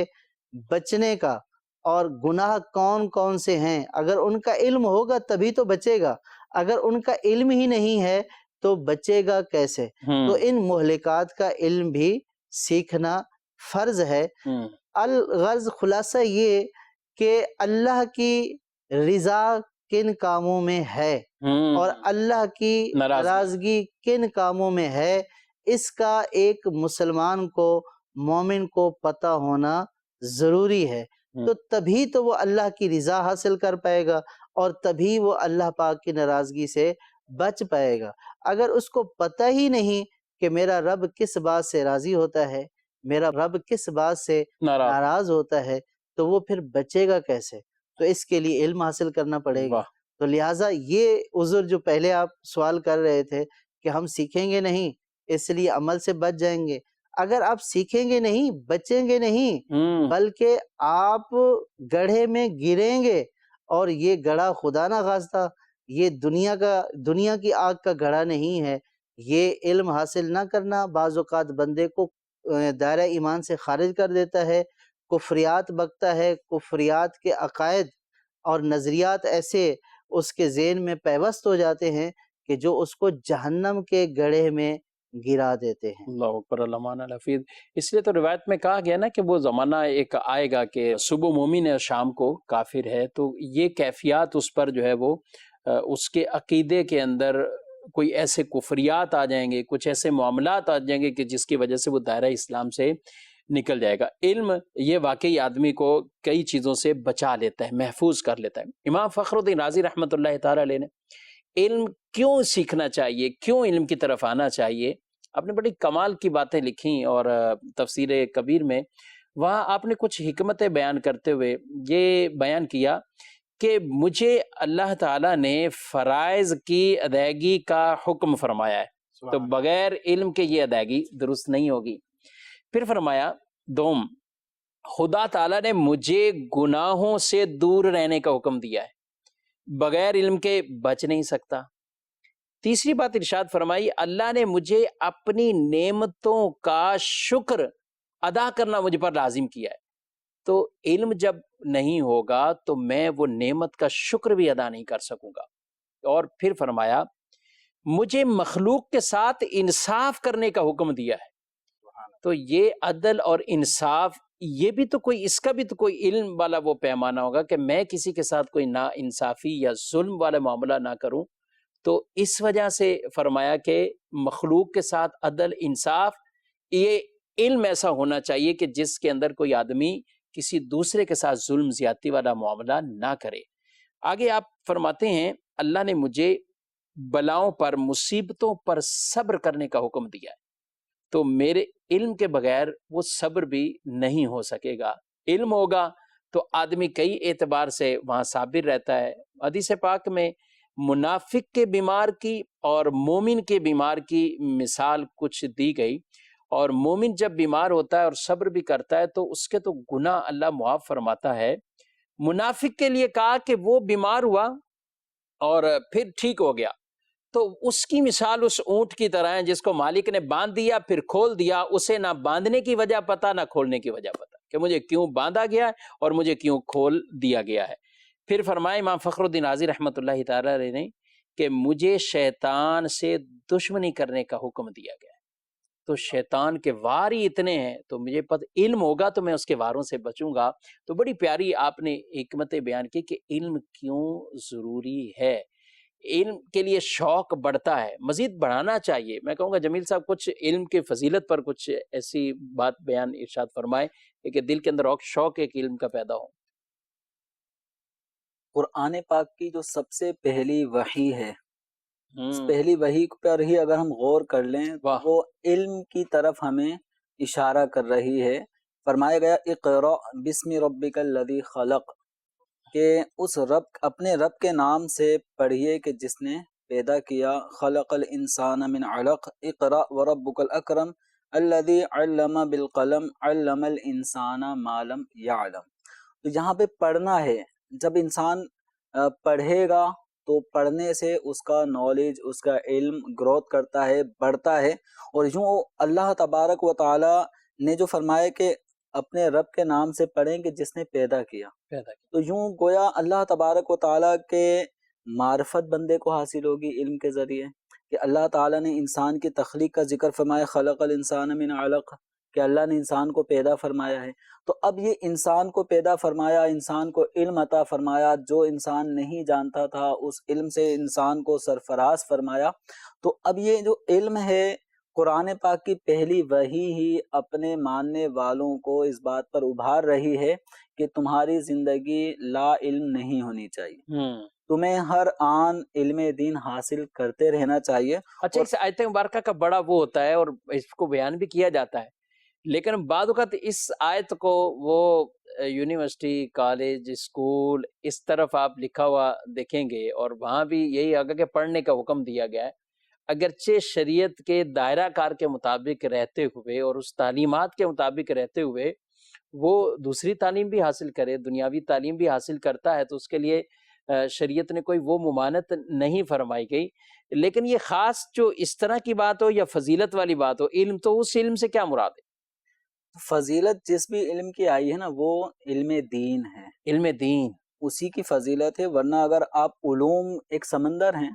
بچنے کا، اور گناہ کون کون سے ہیں اگر ان کا علم ہوگا تبھی تو بچے گا، اگر ان کا علم ہی نہیں ہے تو بچے گا کیسے؟ تو ان مہلکات کا علم بھی سیکھنا فرض ہے۔ الغرض خلاصہ یہ کہ اللہ کی رضا کن کاموں میں ہے اور اللہ کی ناراضگی کن کاموں میں ہے، اس کا ایک مسلمان کو، مومن کو پتہ ہونا ضروری ہے، تو تبھی تو وہ اللہ کی رضا حاصل کر پائے گا، اور تبھی وہ اللہ پاک کی ناراضگی سے بچ پائے گا۔ اگر اس کو پتہ ہی نہیں کہ میرا رب کس بات سے راضی ہوتا ہے، میرا رب کس بات سے ناراض ہوتا ہے، تو وہ پھر بچے گا کیسے؟ تو اس کے لیے علم حاصل کرنا پڑے گا۔ تو لہٰذا یہ عذر جو پہلے آپ سوال کر رہے تھے کہ ہم سیکھیں گے نہیں اس لیے عمل سے بچ جائیں گے، اگر آپ سیکھیں گے نہیں، بچیں گے نہیں، بلکہ آپ گڑھے میں گریں گے، اور یہ گڑھا خدا نہ خواستہ یہ دنیا کی آگ کا گڑھا نہیں ہے۔ یہ علم حاصل نہ کرنا بعض اوقات بندے کو دائرہ ایمان سے خارج کر دیتا ہے، کفریات بکتا ہے، کفریات کے عقائد اور نظریات ایسے اس کے ذہن میں پیوست ہو جاتے ہیں کہ جو اس کو جہنم کے گڑھے میں گرا دیتے ہیں۔ اللہ اکبر، اللہ الحفیظ۔ اس لیے تو روایت میں کہا گیا نا کہ وہ زمانہ ایک آئے گا کہ صبح مومن ہے اور شام کو کافر ہے، تو یہ کیفیات اس پر جو ہے وہ اس کے عقیدے کے اندر کوئی ایسے کفریات آ جائیں گے، کچھ ایسے معاملات آ جائیں گے کہ جس کی وجہ سے وہ دائرہ اسلام سے نکل جائے گا۔ علم یہ واقعی آدمی کو کئی چیزوں سے بچا لیتا ہے، محفوظ کر لیتا ہے۔ امام فخر الدین رازی رحمۃ اللہ تعالی علیہ نے علم کیوں سیکھنا چاہیے، کیوں علم کی طرف آنا چاہیے، آپ نے بڑی کمال کی باتیں لکھی، اور تفسیر کبیر میں وہاں آپ نے کچھ حکمتیں بیان کرتے ہوئے یہ بیان کیا کہ مجھے اللہ تعالیٰ نے فرائض کی ادائیگی کا حکم فرمایا ہے، تو بغیر علم کے یہ ادائیگی درست نہیں ہوگی۔ پھر فرمایا دوم، خدا تعالیٰ نے مجھے گناہوں سے دور رہنے کا حکم دیا ہے، بغیر علم کے بچ نہیں سکتا۔ تیسری بات ارشاد فرمائی، اللہ نے مجھے اپنی نعمتوں کا شکر ادا کرنا مجھ پر لازم کیا ہے، تو علم جب نہیں ہوگا تو میں وہ نعمت کا شکر بھی ادا نہیں کر سکوں گا۔ اور پھر فرمایا مجھے مخلوق کے ساتھ انصاف کرنے کا حکم دیا ہے، تو یہ عدل اور انصاف، یہ بھی تو کوئی، اس کا بھی تو کوئی علم والا وہ پیمانہ ہوگا کہ میں کسی کے ساتھ کوئی نا انصافی یا ظلم والا معاملہ نہ کروں۔ تو اس وجہ سے فرمایا کہ مخلوق کے ساتھ عدل انصاف، یہ علم ایسا ہونا چاہیے کہ جس کے اندر کوئی آدمی کسی دوسرے کے ساتھ ظلم زیادتی والا معاملہ نہ کرے۔ آگے آپ فرماتے ہیں اللہ نے مجھے بلاؤں پر، مصیبتوں پر صبر کرنے کا حکم دیا ہے، تو میرے علم کے بغیر وہ صبر بھی نہیں ہو سکے گا۔ علم ہوگا تو آدمی کئی اعتبار سے وہاں صابر رہتا ہے۔ حدیث پاک میں منافق کے بیمار کی اور مومن کے بیمار کی مثال کچھ دی گئی، اور مومن جب بیمار ہوتا ہے اور صبر بھی کرتا ہے تو اس کے تو گناہ اللہ معاف فرماتا ہے۔ منافق کے لیے کہا کہ وہ بیمار ہوا اور پھر ٹھیک ہو گیا، تو اس کی مثال اس اونٹ کی طرح ہے جس کو مالک نے باندھ دیا پھر کھول دیا، اسے نہ باندھنے کی وجہ پتا نہ کھولنے کی وجہ پتا کہ مجھے کیوں باندھا گیا ہے اور مجھے کیوں کھول دیا گیا ہے۔ پھر فرمائے امام فخر الدین رازی رحمۃ اللہ تعالی علیہ نے کہ مجھے شیطان سے دشمنی کرنے کا حکم دیا گیا ہے، تو شیطان کے وار ہی اتنے ہیں، تو مجھے علم ہوگا تو میں اس کے واروں سے بچوں گا۔ تو بڑی پیاری آپ نے حکمتیں بیان کی کہ علم کیوں ضروری ہے، علم کے لیے شوق بڑھتا ہے، مزید بڑھانا چاہیے۔ میں کہوں گا جمیل صاحب کچھ علم کی فضیلت پر کچھ ایسی بات بیان ارشاد فرمائے کہ دل کے اندر شوق ایک علم کا پیدا ہو۔ قرآن پاک کی جو سب سے پہلی وحی ہے، اس پہلی وحی پر ہی اگر ہم غور کر لیں تو وہ علم کی طرف ہمیں اشارہ کر رہی ہے۔ فرمایا گیا اقرأ بسم ربک الذی خلق، کہ اس رب، اپنے رب کے نام سے پڑھیے کہ جس نے پیدا کیا، خلق الانسان من علق اقرأ وربک الاکرم الذی علم بالقلم علم الانسان ما لم یعلم۔ تو یہاں پہ پڑھنا ہے، جب انسان پڑھے گا تو پڑھنے سے اس کا نالج، اس کا علم گروتھ کرتا ہے، بڑھتا ہے۔ اور یوں اللہ تبارک و تعالی نے جو فرمایا کہ اپنے رب کے نام سے پڑھیں کہ جس نے پیدا کیا، تو یوں گویا اللہ تبارک و تعالی کے معرفت بندے کو حاصل ہوگی علم کے ذریعے، کہ اللہ تعالی نے انسان کی تخلیق کا ذکر فرمایا، خلق الانسان من علق، کہ اللہ نے انسان کو پیدا فرمایا ہے۔ تو اب یہ انسان کو پیدا فرمایا، انسان کو علم عطا فرمایا، جو انسان نہیں جانتا تھا اس علم سے انسان کو سرفراز فرمایا۔ تو اب یہ جو علم ہے، قرآن پاک کی پہلی وحی ہی اپنے ماننے والوں کو اس بات پر ابھار رہی ہے کہ تمہاری زندگی لا علم نہیں ہونی چاہیے، تمہیں ہر آن علم دین حاصل کرتے رہنا چاہیے۔ اچھا، اس آیت مبارکہ کا بڑا وہ ہوتا ہے اور اس کو بیان بھی کیا جاتا ہے، لیکن بعض اوقات اس آیت کو وہ یونیورسٹی، کالج، اسکول، اس طرف آپ لکھا ہوا دیکھیں گے، اور وہاں بھی یہی آگے کہ پڑھنے کا حکم دیا گیا ہے، اگرچہ شریعت کے دائرہ کار کے مطابق رہتے ہوئے اور اس تعلیمات کے مطابق رہتے ہوئے وہ دوسری تعلیم بھی حاصل کرے، دنیاوی تعلیم بھی حاصل کرتا ہے، تو اس کے لیے شریعت نے کوئی وہ ممانعت نہیں فرمائی گئی۔ لیکن یہ خاص جو اس طرح کی بات ہو یا فضیلت والی بات ہو، علم، تو اس علم سے کیا مراد ہے؟ فضیلت جس بھی علم کی آئی ہے نا، وہ علم دین ہے، علم دین اسی کی فضیلت ہے۔ ورنہ اگر آپ علوم ایک سمندر ہیں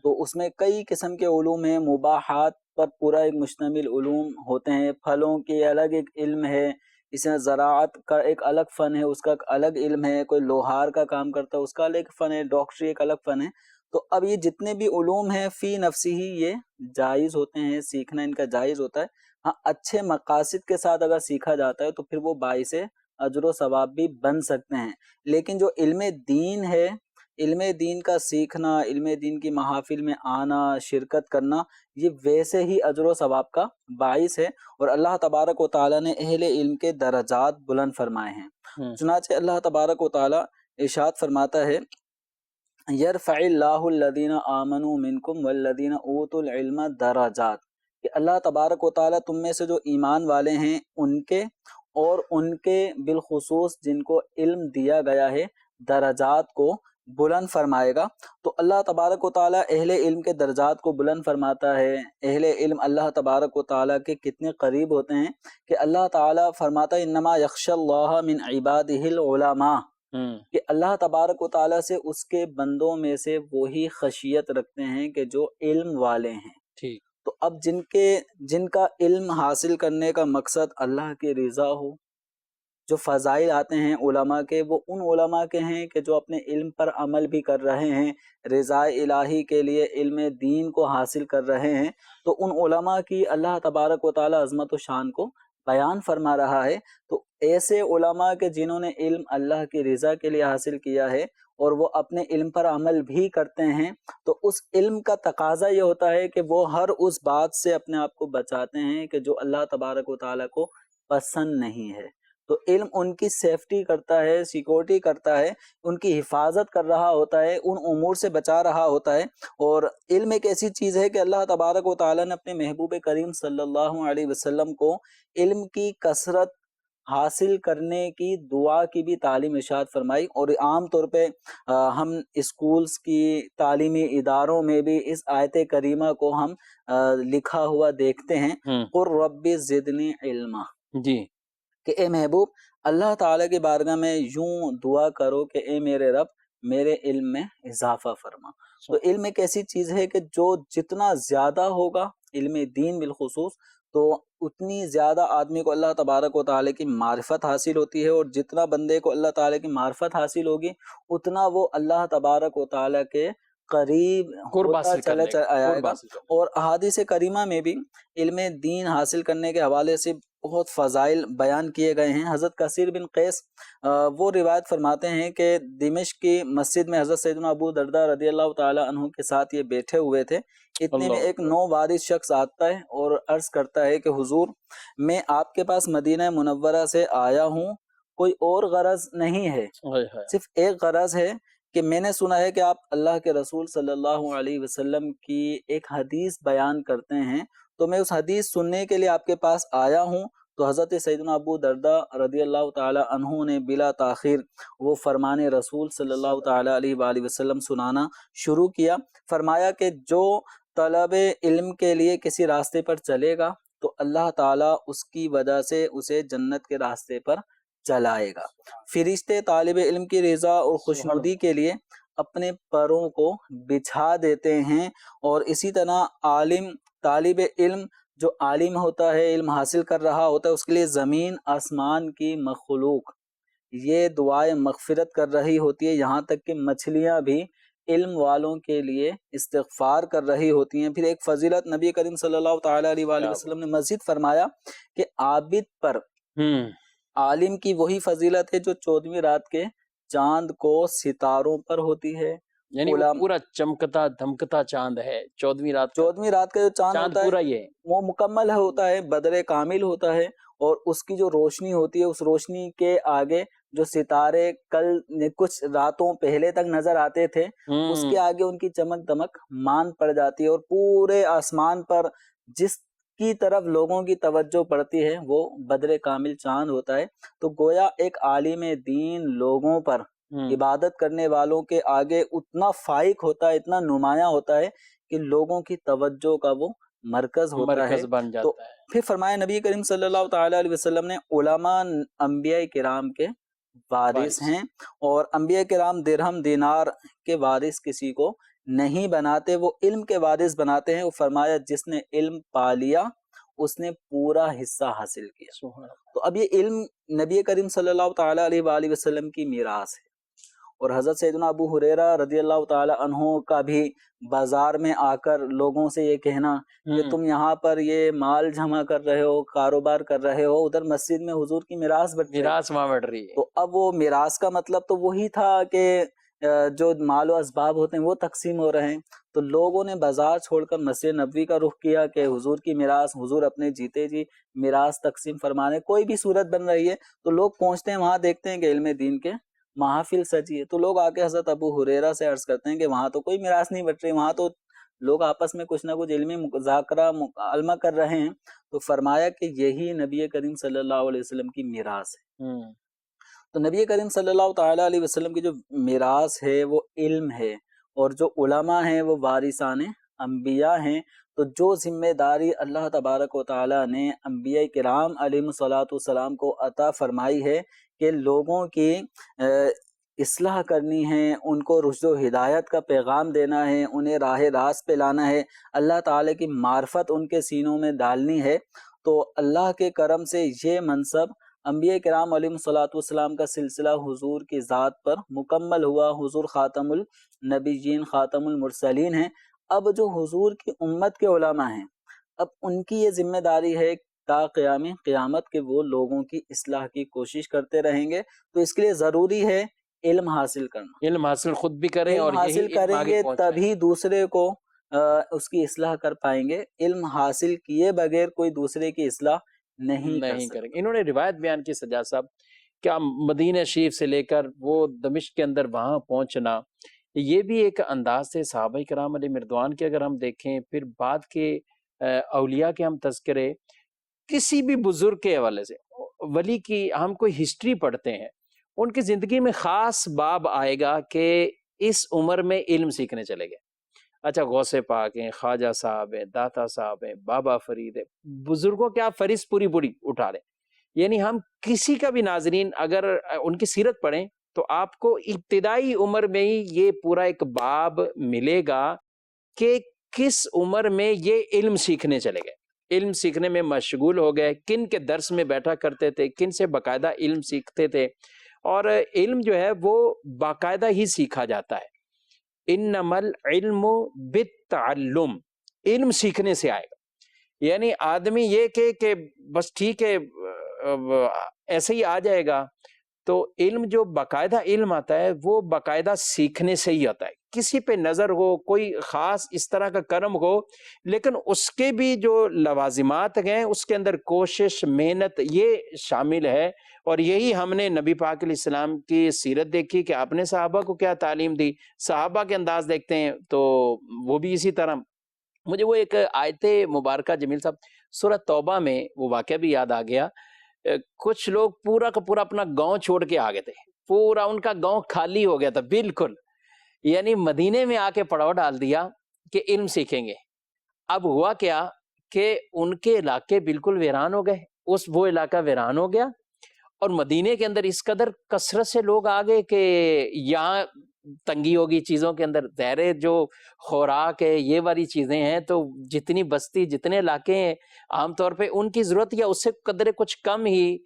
تو اس میں کئی قسم کے علوم ہیں، مباحات پر پورا ایک مشتمل علوم ہوتے ہیں، پھلوں کی الگ ایک علم ہے، اس میں زراعت کا ایک الگ فن ہے، اس کا ایک الگ علم ہے، کوئی لوہار کا کام کرتا ہے اس کا الگ فن ہے، ڈاکٹری ایک الگ فن ہے۔ تو اب یہ جتنے بھی علوم ہیں فی نفسی ہی یہ جائز ہوتے ہیں، سیکھنا ان کا جائز ہوتا ہے۔ ہاں، اچھے مقاصد کے ساتھ اگر سیکھا جاتا ہے تو پھر وہ باعث اجر و ثواب بھی بن سکتے ہیں۔ لیکن جو علم دین ہے علم دین کا سیکھنا، علم دین کی محافل میں آنا، شرکت کرنا، یہ ویسے ہی اجر و ثواب کا باعث ہے، اور اللہ تبارک و تعالیٰ نے اہل علم کے درجات بلند فرمائے ہیں۔ چنانچہ اللہ تبارک و تعالیٰ ارشاد فرماتا ہے یرفع اللہ الذین آمنوا منکم والذین اوتوا العلم درجات، کہ اللہ تبارک و تعالیٰ تم میں سے جو ایمان والے ہیں ان کے اور ان کے بالخصوص جن کو علم دیا گیا ہے درجات کو بلند فرمائے گا۔ تو اللہ تبارک و تعالیٰ اہل علم کے درجات کو بلند فرماتا ہے۔ اہل علم اللہ تبارک و تعالیٰ کے کتنے قریب ہوتے ہیں کہ اللہ تعالیٰ فرماتا ہے انما یخشی اللہ من عبادہ العلماء، کہ اللہ تبارک و تعالیٰ سے اس کے بندوں میں سے وہی خشیت رکھتے ہیں کہ جو علم والے ہیں۔ ٹھیک۔ تو اب جن کا علم حاصل کرنے کا مقصد اللہ کی رضا ہو، جو فضائل آتے ہیں علماء کے، وہ ان علماء کے ہیں کہ جو اپنے علم پر عمل بھی کر رہے ہیں، رضا الہی کے لیے علم دین کو حاصل کر رہے ہیں، تو ان علماء کی اللہ تبارک و تعالیٰ عظمت و شان کو بیان فرما رہا ہے۔ تو ایسے علماء کے جنہوں نے علم اللہ کی رضا کے لیے حاصل کیا ہے اور وہ اپنے علم پر عمل بھی کرتے ہیں، تو اس علم کا تقاضا یہ ہوتا ہے کہ وہ ہر اس بات سے اپنے آپ کو بچاتے ہیں کہ جو اللہ تبارک و تعالیٰ کو پسند نہیں ہے۔ تو علم ان کی سیفٹی کرتا ہے، سیکورٹی کرتا ہے، ان کی حفاظت کر رہا ہوتا ہے، ان امور سے بچا رہا ہوتا ہے۔ اور علم ایک ایسی چیز ہے کہ اللہ تبارک و تعالیٰ نے اپنے محبوب کریم صلی اللہ علیہ وسلم کو علم کی کثرت حاصل کرنے کی دعا کی بھی تعلیم ارشاد فرمائی، اور عام طور پہ ہم اسکولز کی تعلیمی اداروں میں بھی اس آیت کریمہ کو ہم لکھا ہوا دیکھتے ہیں، قُل رب زدنی علما، جی، کہ اے محبوب اللہ تعالیٰ کی بارگاہ میں یوں دعا کرو کہ اے میرے رب میرے علم میں اضافہ فرما۔ تو علم ایک ایسی چیز ہے کہ جو جتنا زیادہ ہوگا، علم دین بالخصوص، تو اتنی زیادہ آدمی کو اللہ تبارک و تعالیٰ کی معرفت حاصل ہوتی ہے، اور جتنا بندے کو اللہ تعالیٰ کی معرفت حاصل ہوگی اتنا وہ اللہ تبارک و تعالیٰ کے قریب ہوتا چلا آئے گا۔ اور احادیث کریمہ میں بھی علم دین حاصل کرنے کے حوالے سے بہت فضائل بیان کیے گئے ہیں۔ حضرت کثیر بن قیس وہ روایت فرماتے ہیں کہ دمشق کی مسجد میں حضرت سیدنا ابو درداء رضی اللہ تعالیٰ عنہ کے ساتھ یہ بیٹھے ہوئے تھے، اتنے میں ایک نو وارث شخص آتا ہے اور عرض کرتا ہے کہ حضور میں آپ کے پاس مدینہ منورہ سے آیا ہوں، کوئی اور غرض نہیں ہے، صرف ایک غرض ہے کہ میں نے سنا ہے کہ آپ اللہ کے رسول صلی اللہ علیہ وسلم کی ایک حدیث بیان کرتے ہیں، تو میں اس حدیث سننے کے لیے آپ کے پاس آیا ہوں۔ تو حضرت سیدنا ابو درداء رضی اللہ تعالی عنہ نے بلا تاخیر وہ فرمان رسول صلی اللہ تعالی علیہ وآلہ وسلم سنانا شروع کیا۔ فرمایا کہ جو طلب علم کے لیے کسی راستے پر چلے گا تو اللہ تعالیٰ اس کی وجہ سے اسے جنت کے راستے پر چلائے گا۔ فرشتے طالب علم کی رضا اور خوشنودی کے لیے اپنے پروں کو بچھا دیتے ہیں، اور اسی طرح عالم طالب علم جو عالم ہوتا ہے، علم حاصل کر رہا ہوتا ہے، اس کے لیے زمین آسمان کی مخلوق یہ دعائیں مغفرت کر رہی ہوتی ہے، یہاں تک کہ مچھلیاں بھی علم والوں کے لیے استغفار کر رہی ہوتی ہیں۔ پھر ایک فضیلت نبی کریم صلی اللہ تعالی علیہ وآلہ وسلم نے مزید فرمایا کہ عابد پر عالم کی وہی فضیلت ہے جو 14ویں رات کے چاند کو ستاروں پر ہوتی ہے، یعنی وہ پورا چمکتا دھمکتا چاند ہے 14ویں رات کا جو چاند ہوتا پورا ہے وہ مکمل ہوتا ہے، بدر کامل ہوتا ہے، اور اس کی جو روشنی ہوتی ہے اس روشنی کے آگے جو ستارے کل کچھ راتوں پہلے تک نظر آتے تھے اس کے آگے ان کی چمک دمک مان پڑ جاتی ہے، اور پورے آسمان پر جس کی طرف لوگوں کی توجہ پڑتی ہے وہ بدر کامل چاند ہوتا ہے۔ تو گویا ایک عالم دین لوگوں پر عبادت کرنے والوں کے آگے اتنا فائق ہوتا ہے، اتنا نمایاں ہوتا ہے کہ لوگوں کی توجہ کا وہ مرکز ہوتا ہے۔ تو پھر فرمایا نبی کریم صلی اللہ تعالی علیہ وسلم نے علماء انبیاء کرام کے وارث ہیں، اور انبیاء کرام درہم دینار کے وارث کسی کو نہیں بناتے، وہ علم کے وارث بناتے ہیں۔ وہ فرمایا جس نے علم پا لیا اس نے پورا حصہ حاصل کیا۔ تو اب یہ علم نبی کریم صلی اللہ تعالی علیہ وآلہ وسلم کی میراث ہے، اور حضرت سیدنا ابو ہریرہ رضی اللہ تعالی عنہ کا بھی بازار میں آ کر لوگوں سے یہ کہنا کہ تم یہاں پر یہ مال جمع کر رہے ہو، کاروبار کر رہے ہو، ادھر مسجد میں حضور کی میراث بٹ رہی ہے۔ وہاں بٹ رہی ہے۔ تو اب وہ میراث کا مطلب تو وہی تھا کہ جو مال و اسباب ہوتے ہیں وہ تقسیم ہو رہے ہیں، تو لوگوں نے بازار چھوڑ کر مسجد نبوی کا رخ کیا کہ حضور کی میراث، حضور اپنے جیتے جی میراث تقسیم فرمانے، کوئی بھی صورت بن رہی ہے تو لوگ پہنچتے ہیں وہاں، دیکھتے ہیں کہ علم دین کے محافل سجی ہے، تو لوگ آ کے حضرت ابو ہریرہ سے عرض کرتے ہیں کہ وہاں تو کوئی میراث نہیں بٹ رہی، وہاں تو لوگ آپس میں کچھ نہ کچھ علمی مذاکرہ مکالمہ کر رہے ہیں، تو فرمایا کہ یہی نبی کریم صلی اللہ علیہ وسلم کی میراث ہے۔ تو نبی کریم صلی اللہ تعالیٰ علیہ وسلم کی جو میراث ہے وہ علم ہے، اور جو علماء ہیں وہ وارثان انبیاء ہیں، تو جو ذمہ داری اللہ تبارک و تعالیٰ نے انبیاء کرام علیہ الصلاۃ والسلام کو عطا فرمائی ہے کہ لوگوں کی اصلاح کرنی ہے، ان کو رشد و ہدایت کا پیغام دینا ہے، انہیں راہ راست پہ لانا ہے، اللہ تعالیٰ کی معرفت ان کے سینوں میں ڈالنی ہے، تو اللہ کے کرم سے یہ منصب انبیاء کرام علیہ الصلاۃ والسلام کا سلسلہ حضور کی ذات پر مکمل ہوا، حضور خاتم النبیین خاتم المرسلین ہیں۔ اب جو حضور کی امت کے علماء ہیں، اب ان کی یہ ذمہ داری ہے تا قیام قیامت کہ وہ لوگوں کی اصلاح کی کوشش کرتے رہیں گے، تو اس کے لیے ضروری ہے علم حاصل کرنا، علم حاصل خود بھی کریں اور علم حاصل یہی کریں آگے گے پہنچائیں۔ تبھی دوسرے کو اس کی اصلاح کر پائیں گے، علم حاصل کیے بغیر کوئی دوسرے کی اصلاح نہیں کر نہیں سکتا۔ کریں گے۔ انہوں نے روایت بیان کی سجاد صاحب، کیا مدینہ شریف سے لے کر وہ دمشق کے اندر وہاں پہنچنا، یہ بھی ایک انداز سے صحابہ کرام علیہ مردوان کے اگر ہم دیکھیں، پھر بعد کے اولیاء کے ہم تذکرے، کسی بھی بزرگ کے حوالے سے ولی کی ہم کوئی ہسٹری پڑھتے ہیں، ان کی زندگی میں خاص باب آئے گا کہ اس عمر میں علم سیکھنے چلے گئے۔ اچھا، غوث پاک ہیں، خواجہ صاحب ہیں، داتا صاحب ہیں، بابا فرید ہیں، بزرگوں کے آپ فہرست پوری پوری اٹھا لیں، یعنی ہم کسی کا بھی ناظرین اگر ان کی سیرت پڑھیں تو آپ کو ابتدائی عمر میں ہی یہ پورا ایک باب ملے گا کہ کس عمر میں یہ علم سیکھنے چلے گئے، علم سیکھنے میں مشغول ہو گئے، کن کے درس میں بیٹھا کرتے تھے، کن سے باقاعدہ علم سیکھتے تھے، اور علم جو ہے وہ باقاعدہ ہی سیکھا جاتا ہے۔ انما العلم بالتعلم، علم سیکھنے سے آئے گا، یعنی آدمی یہ کہ بس ٹھیک ہے ایسے ہی آ جائے گا، تو علم جو باقاعدہ علم آتا ہے وہ باقاعدہ سیکھنے سے ہی آتا ہے، کسی پہ نظر ہو، کوئی خاص اس طرح کا کرم ہو، لیکن اس کے بھی جو لوازمات ہیں اس کے اندر کوشش، محنت یہ شامل ہے، اور یہی ہم نے نبی پاک علیہ السلام کی سیرت دیکھی کہ آپ نے صحابہ کو کیا تعلیم دی، صحابہ کے انداز دیکھتے ہیں تو وہ بھی اسی طرح۔ مجھے وہ ایک آیت مبارکہ جمیل صاحب سورہ توبہ میں وہ واقعہ بھی یاد آ گیا، کچھ لوگ پورا کا پورا اپنا گاؤں چھوڑ کے آ گئے تھے، پورا ان کا گاؤں خالی ہو گیا تھا بالکل، یعنی مدینے میں آ کے پڑاؤ ڈال دیا کہ علم سیکھیں گے۔ اب ہوا کیا کہ ان کے علاقے بالکل ویران ہو گئے، وہ علاقہ ویران ہو گیا، اور مدینے کے اندر اس قدر کثرت سے لوگ آ گئے کہ یہاں تنگی ہوگی چیزوں کے اندر، ظاہر جو خوراک ہے یہ والی چیزیں ہیں، تو جتنی بستی جتنے علاقے ہیں عام طور پہ ان کی ضرورت یا اس سے قدرے کچھ کم ہی،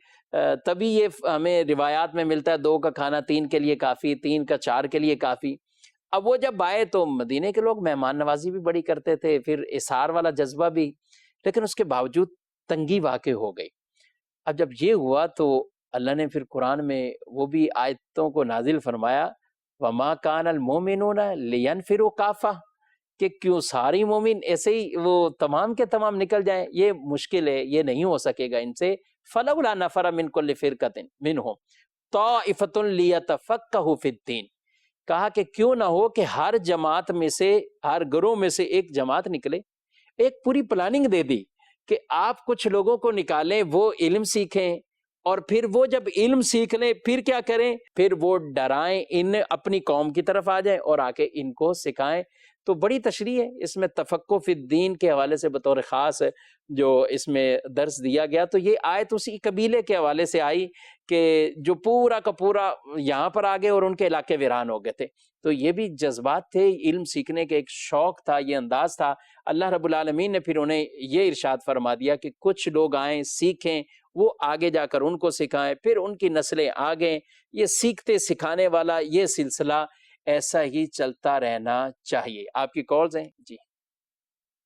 تبھی یہ ہمیں روایات میں ملتا ہے 2 کا کھانا 3 کے لیے کافی، 3 کا 4 کے لیے کافی۔ اب وہ جب آئے تو مدینے کے لوگ مہمان نوازی بھی بڑی کرتے تھے، پھر اثار والا جذبہ بھی، لیکن اس کے باوجود تنگی واقع ہو گئی۔ اب جب یہ ہوا تو اللہ نے پھر قرآن میں وہ بھی آیتوں کو نازل فرمایا، وَمَا كَانَ الْمُؤْمِنُونَ لِيَنْفِرُوا كَافَّةً، کہ کیوں ساری مومن ایسے ہی وہ تمام کے تمام نکل جائیں، یہ مشکل ہے، یہ نہیں ہو سکے گا ان سے۔ فَلَوْلَا نَفَرَ مِنْ كُلِّ فِرْقَةٍ مِنْهُمْ طَائِفَةٌ لِيَتَفَقَّهُوا فِي الدِّينِ، کہا کہ کیوں نہ ہو کہ ہر جماعت میں سے، ہر گروہ میں سے ایک جماعت نکلے، ایک پوری پلاننگ دے دی کہ آپ کچھ لوگوں کو نکالیں وہ علم سیکھیں، اور پھر وہ جب علم سیکھ لیں پھر کیا کریں، پھر وہ ڈرائیں، ان اپنی قوم کی طرف آ جائیں اور آ کے ان کو سکھائیں۔ تو بڑی تشریح ہے اس میں تفقہ فی الدین کے حوالے سے بطور خاص جو اس میں درس دیا گیا، تو یہ آیت اسی قبیلے کے حوالے سے آئی کہ جو پورا کا پورا یہاں پر آ گئے اور ان کے علاقے ویران ہو گئے تھے، تو یہ بھی جذبات تھے، علم سیکھنے کے ایک شوق تھا، یہ انداز تھا۔ اللہ رب العالمین نے پھر انہیں یہ ارشاد فرما دیا کہ کچھ لوگ آئیں سیکھیں، وہ آگے جا کر ان کو سکھائیں، پھر ان کی نسلیں آگے، یہ سیکھتے سکھانے والا یہ سلسلہ ایسا ہی چلتا رہنا چاہیے۔ آپ کی کالز ہیں جی؟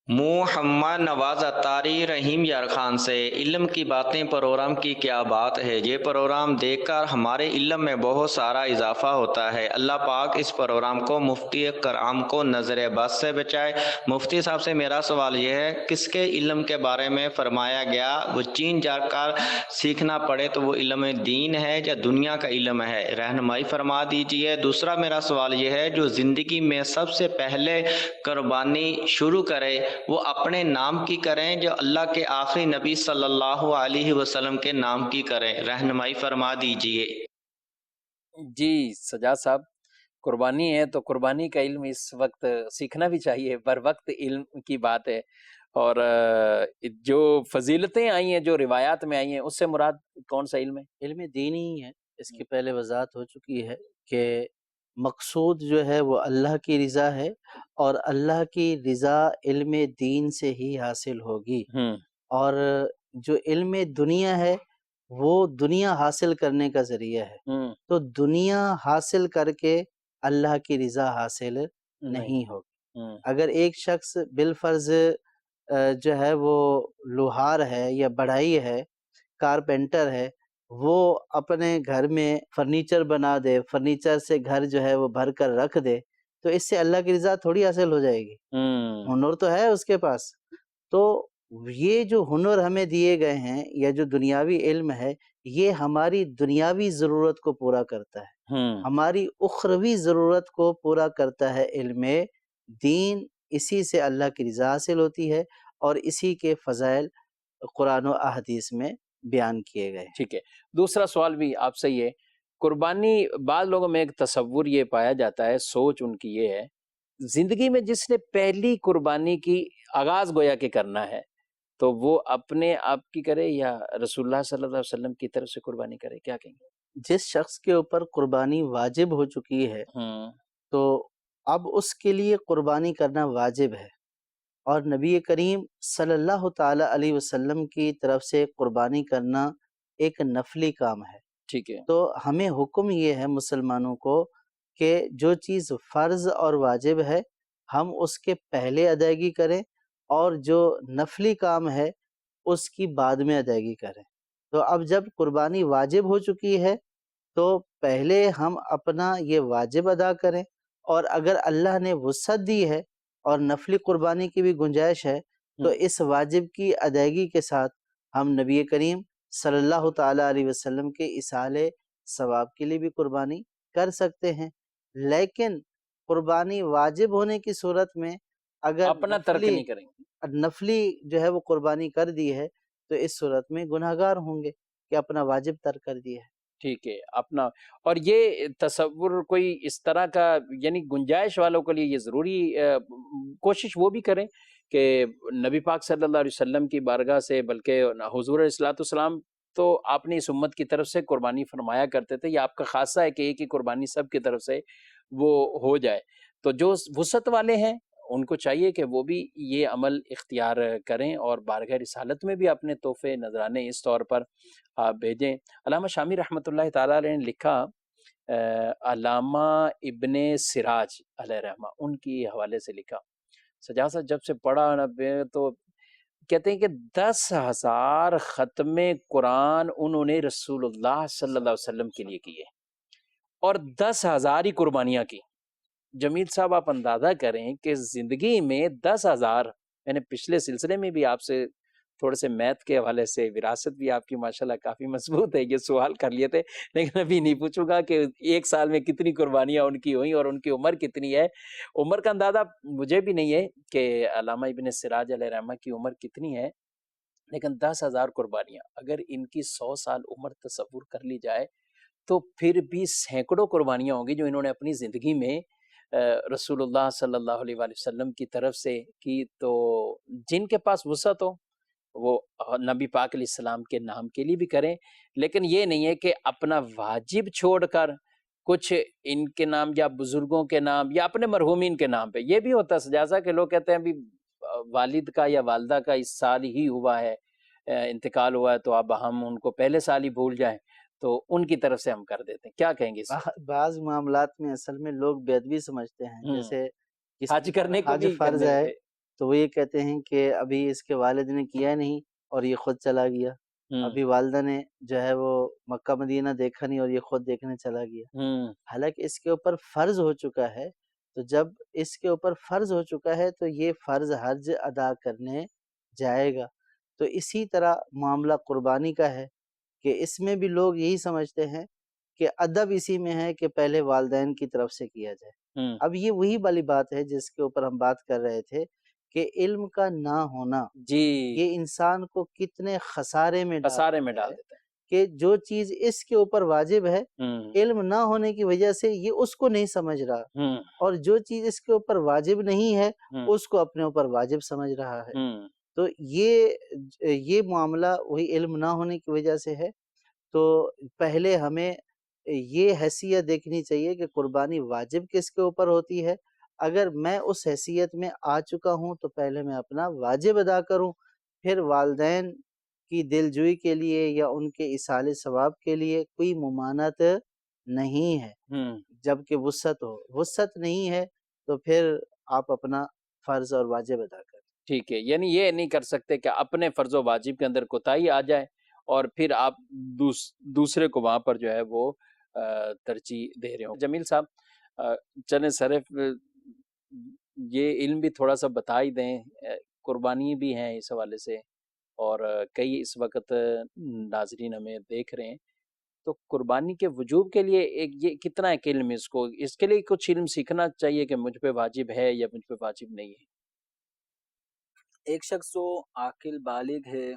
محمد نواز اتاری رحیم یار خان سے علم کی باتیں پروگرام کی کیا بات ہے۔ یہ پروگرام دیکھ کر ہمارے علم میں بہت سارا اضافہ ہوتا ہے۔ اللہ پاک اس پروگرام کو مفتی کرام کو نظر بد سے بچائے۔ مفتی صاحب سے میرا سوال یہ ہے، کس کے علم کے بارے میں فرمایا گیا وہ چین جا کر سیکھنا پڑے تو وہ علم دین ہے یا دنیا کا علم ہے؟ رہنمائی فرما دیجئے۔ دوسرا میرا سوال یہ ہے، جو زندگی میں سب سے پہلے قربانی شروع کرے وہ اپنے نام کی کریں جو اللہ کے آخری نبی صلی اللہ علیہ وسلم کے نام کی کریں؟ رہنمائی فرما دیجئے۔ جی سجاد صاحب، قربانی ہے تو قربانی کا علم اس وقت سیکھنا بھی چاہیے، بر وقت علم کی بات ہے۔ اور جو فضیلتیں آئی ہیں، جو روایات میں آئی ہیں، اس سے مراد کون سا علم ہے؟ علم دینی ہی ہے۔ اس کی پہلے وضاحت ہو چکی ہے کہ مقصود جو ہے وہ اللہ کی رضا ہے، اور اللہ کی رضا علم دین سے ہی حاصل ہوگی۔ اور جو علم دنیا ہے وہ دنیا حاصل کرنے کا ذریعہ ہے، تو دنیا حاصل کر کے اللہ کی رضا حاصل نہیں ہوگی۔ اگر ایک شخص بالفرض جو ہے وہ لوہار ہے یا بڑھائی ہے، کارپینٹر ہے، وہ اپنے گھر میں فرنیچر بنا دے، فرنیچر سے گھر جو ہے وہ بھر کر رکھ دے، تو اس سے اللہ کی رضا تھوڑی حاصل ہو جائے گی۔ ہنر تو ہے اس کے پاس۔ تو یہ جو ہنر ہمیں دیے گئے ہیں یا جو دنیاوی علم ہے، یہ ہماری دنیاوی ضرورت کو پورا کرتا ہے، ہماری اخروی ضرورت کو پورا کرتا ہے علم دین۔ اسی سے اللہ کی رضا حاصل ہوتی ہے، اور اسی کے فضائل قرآن و احادیث میں بیان کیے گئے۔ ٹھیک ہے، دوسرا سوال بھی آپ سے یہ، قربانی، بعض لوگوں میں ایک تصور یہ پایا جاتا ہے، سوچ ان کی یہ ہے، زندگی میں جس نے پہلی قربانی کی آغاز گویا کہ کرنا ہے تو وہ اپنے آپ کی کرے یا رسول اللہ صلی اللہ علیہ وسلم کی طرف سے قربانی کرے؟ کیا کہیں گے؟ جس شخص کے اوپر قربانی واجب ہو چکی ہے تو اب اس کے لیے قربانی کرنا واجب ہے، اور نبی کریم صلی اللہ تعالی علیہ وسلم کی طرف سے قربانی کرنا ایک نفلی کام ہے۔ ٹھیک ہے، تو ہمیں حکم یہ ہے مسلمانوں کو کہ جو چیز فرض اور واجب ہے ہم اس کے پہلے ادائیگی کریں، اور جو نفلی کام ہے اس کی بعد میں ادائیگی کریں۔ تو اب جب قربانی واجب ہو چکی ہے تو پہلے ہم اپنا یہ واجب ادا کریں، اور اگر اللہ نے وسعت دی ہے اور نفلی قربانی کی بھی گنجائش ہے تو اس واجب کی ادائیگی کے ساتھ ہم نبی کریم صلی اللہ تعالی علیہ وسلم کے اصال ثواب کے لیے بھی قربانی کر سکتے ہیں۔ لیکن قربانی واجب ہونے کی صورت میں اگر اپنا ترک نہیں کریں گے، نفلی جو ہے وہ قربانی کر دی ہے تو اس صورت میں گناہگار ہوں گے کہ اپنا واجب ترک کر دیا ہے۔ ٹھیک ہے اپنا۔ اور یہ تصور کوئی اس طرح کا، یعنی گنجائش والوں کے لیے یہ ضروری کوشش وہ بھی کریں کہ نبی پاک صلی اللہ علیہ وسلم کی بارگاہ سے، بلکہ حضور علیہ الصلوۃ والسلام تو آپ نے اس امت کی طرف سے قربانی فرمایا کرتے تھے، یہ آپ کا خاصہ ہے کہ ایک ہی قربانی سب کی طرف سے وہ ہو جائے۔ تو جو وسعت والے ہیں ان کو چاہیے کہ وہ بھی یہ عمل اختیار کریں، اور بارگاہ رسالت میں بھی اپنے تحفے نذرانے اس طور پر آپ بھیجیں۔ علامہ شامی رحمۃ اللہ تعالیٰ علیہ نے لکھا، علامہ ابن سراج علیہ رحمہ ان کی حوالے سے لکھا، سجاد جب سے پڑھا نا تو کہتے ہیں کہ 10,000 ختم قرآن انہوں نے رسول اللہ صلی اللہ علیہ وسلم کے لیے کیے، اور 10,000 ہی قربانیاں کی۔ جمیل صاحب آپ اندازہ کریں کہ زندگی میں 10,000، میں نے پچھلے سلسلے میں بھی آپ سے تھوڑے سے میتھ کے حوالے سے، وراثت بھی آپ کی ماشاءاللہ کافی مضبوط ہے، یہ سوال کر لیے تھے، لیکن ابھی نہیں پوچھوں گا کہ ایک سال میں کتنی قربانیاں ان کی ہوئیں اور ان کی عمر کتنی ہے۔ عمر کا اندازہ مجھے بھی نہیں ہے کہ علامہ ابن سراج علیہ رحمہ کی عمر کتنی ہے، لیکن 10,000 قربانیاں اگر ان کی 100 سال عمر تصور کر لی جائے تو پھر بھی سینکڑوں قربانیاں ہوں گی جو انہوں نے اپنی زندگی میں رسول اللہ صلی اللہ علیہ وآلہ وسلم کی طرف سے کی۔ تو جن کے پاس وسعت ہو وہ نبی پاک علیہ السلام کے نام کے لیے بھی کریں، لیکن یہ نہیں ہے کہ اپنا واجب چھوڑ کر کچھ ان کے نام یا بزرگوں کے نام یا اپنے مرحومین کے نام پہ۔ یہ بھی ہوتا ہے سجازہ کہ لوگ کہتے ہیں ابھی والد کا یا والدہ کا اس سال ہی ہوا ہے، انتقال ہوا ہے، تو اب ہم ان کو پہلے سال ہی بھول جائیں، تو ان کی طرف سے ہم کر دیتے ہیں۔ کیا کہیں گے اس میں؟ بعض معاملات میں اصل میں لوگ بے ادبی سمجھتے ہیں، جیسے حج کرنے کو حج بھی فرض ہے تو وہ یہ کہتے ہیں کہ ابھی اس کے والد نے کیا نہیں اور یہ خود چلا گیا، ابھی والدہ نے جو ہے وہ مکہ مدینہ دیکھا نہیں اور یہ خود دیکھنے چلا گیا، حالانکہ اس کے اوپر فرض ہو چکا ہے۔ تو جب اس کے اوپر فرض ہو چکا ہے تو یہ فرض حج ادا کرنے جائے گا۔ تو اسی طرح معاملہ قربانی کا ہے کہ اس میں بھی لوگ یہی سمجھتے ہیں کہ ادب اسی میں ہے کہ پہلے والدین کی طرف سے کیا جائے۔ اب یہ وہی والی بات ہے جس کے اوپر ہم بات کر رہے تھے کہ علم کا نہ ہونا جی یہ انسان کو کتنے خسارے میں خسارے میں ڈال ڈال دیتا ہے دیتا کہ جو چیز اس کے اوپر واجب ہے ہے۔ علم نہ ہونے کی وجہ سے یہ اس کو نہیں سمجھ رہا، اور جو چیز اس کے اوپر واجب نہیں ہے اس کو اپنے اوپر واجب سمجھ رہا ہے۔ تو یہ معاملہ وہی علم نہ ہونے کی وجہ سے ہے۔ تو پہلے ہمیں یہ حیثیت دیکھنی چاہیے کہ قربانی واجب کس کے اوپر ہوتی ہے۔ اگر میں اس حیثیت میں آ چکا ہوں تو پہلے میں اپنا واجب ادا کروں، پھر والدین کی دلجوئی کے لیے یا ان کے ایصال ثواب کے لیے کوئی ممانعت نہیں ہے، جبکہ وسعت نہیں ہے تو پھر آپ اپنا فرض اور واجب ادا کریں۔ ٹھیک ہے، یعنی یہ نہیں کر سکتے کہ اپنے فرض و واجب کے اندر کوتاہی آ جائے اور پھر آپ دوسرے کو وہاں پر جو ہے وہ ترجیح دے رہے ہوں۔ جمیل صاحب چلیں صرف یہ علم بھی تھوڑا سا بتا ہی دیں، قربانی بھی ہیں اس حوالے سے، اور کئی اس وقت ناظرین ہمیں دیکھ رہے ہیں، تو قربانی کے وجوب کے لیے یہ کتنا ایک علم اس کے لیے کچھ علم سیکھنا چاہیے کہ مجھ پہ واجب ہے یا مجھ پہ واجب نہیں ہے؟ ایک شخص جو عاقل بالغ ہے،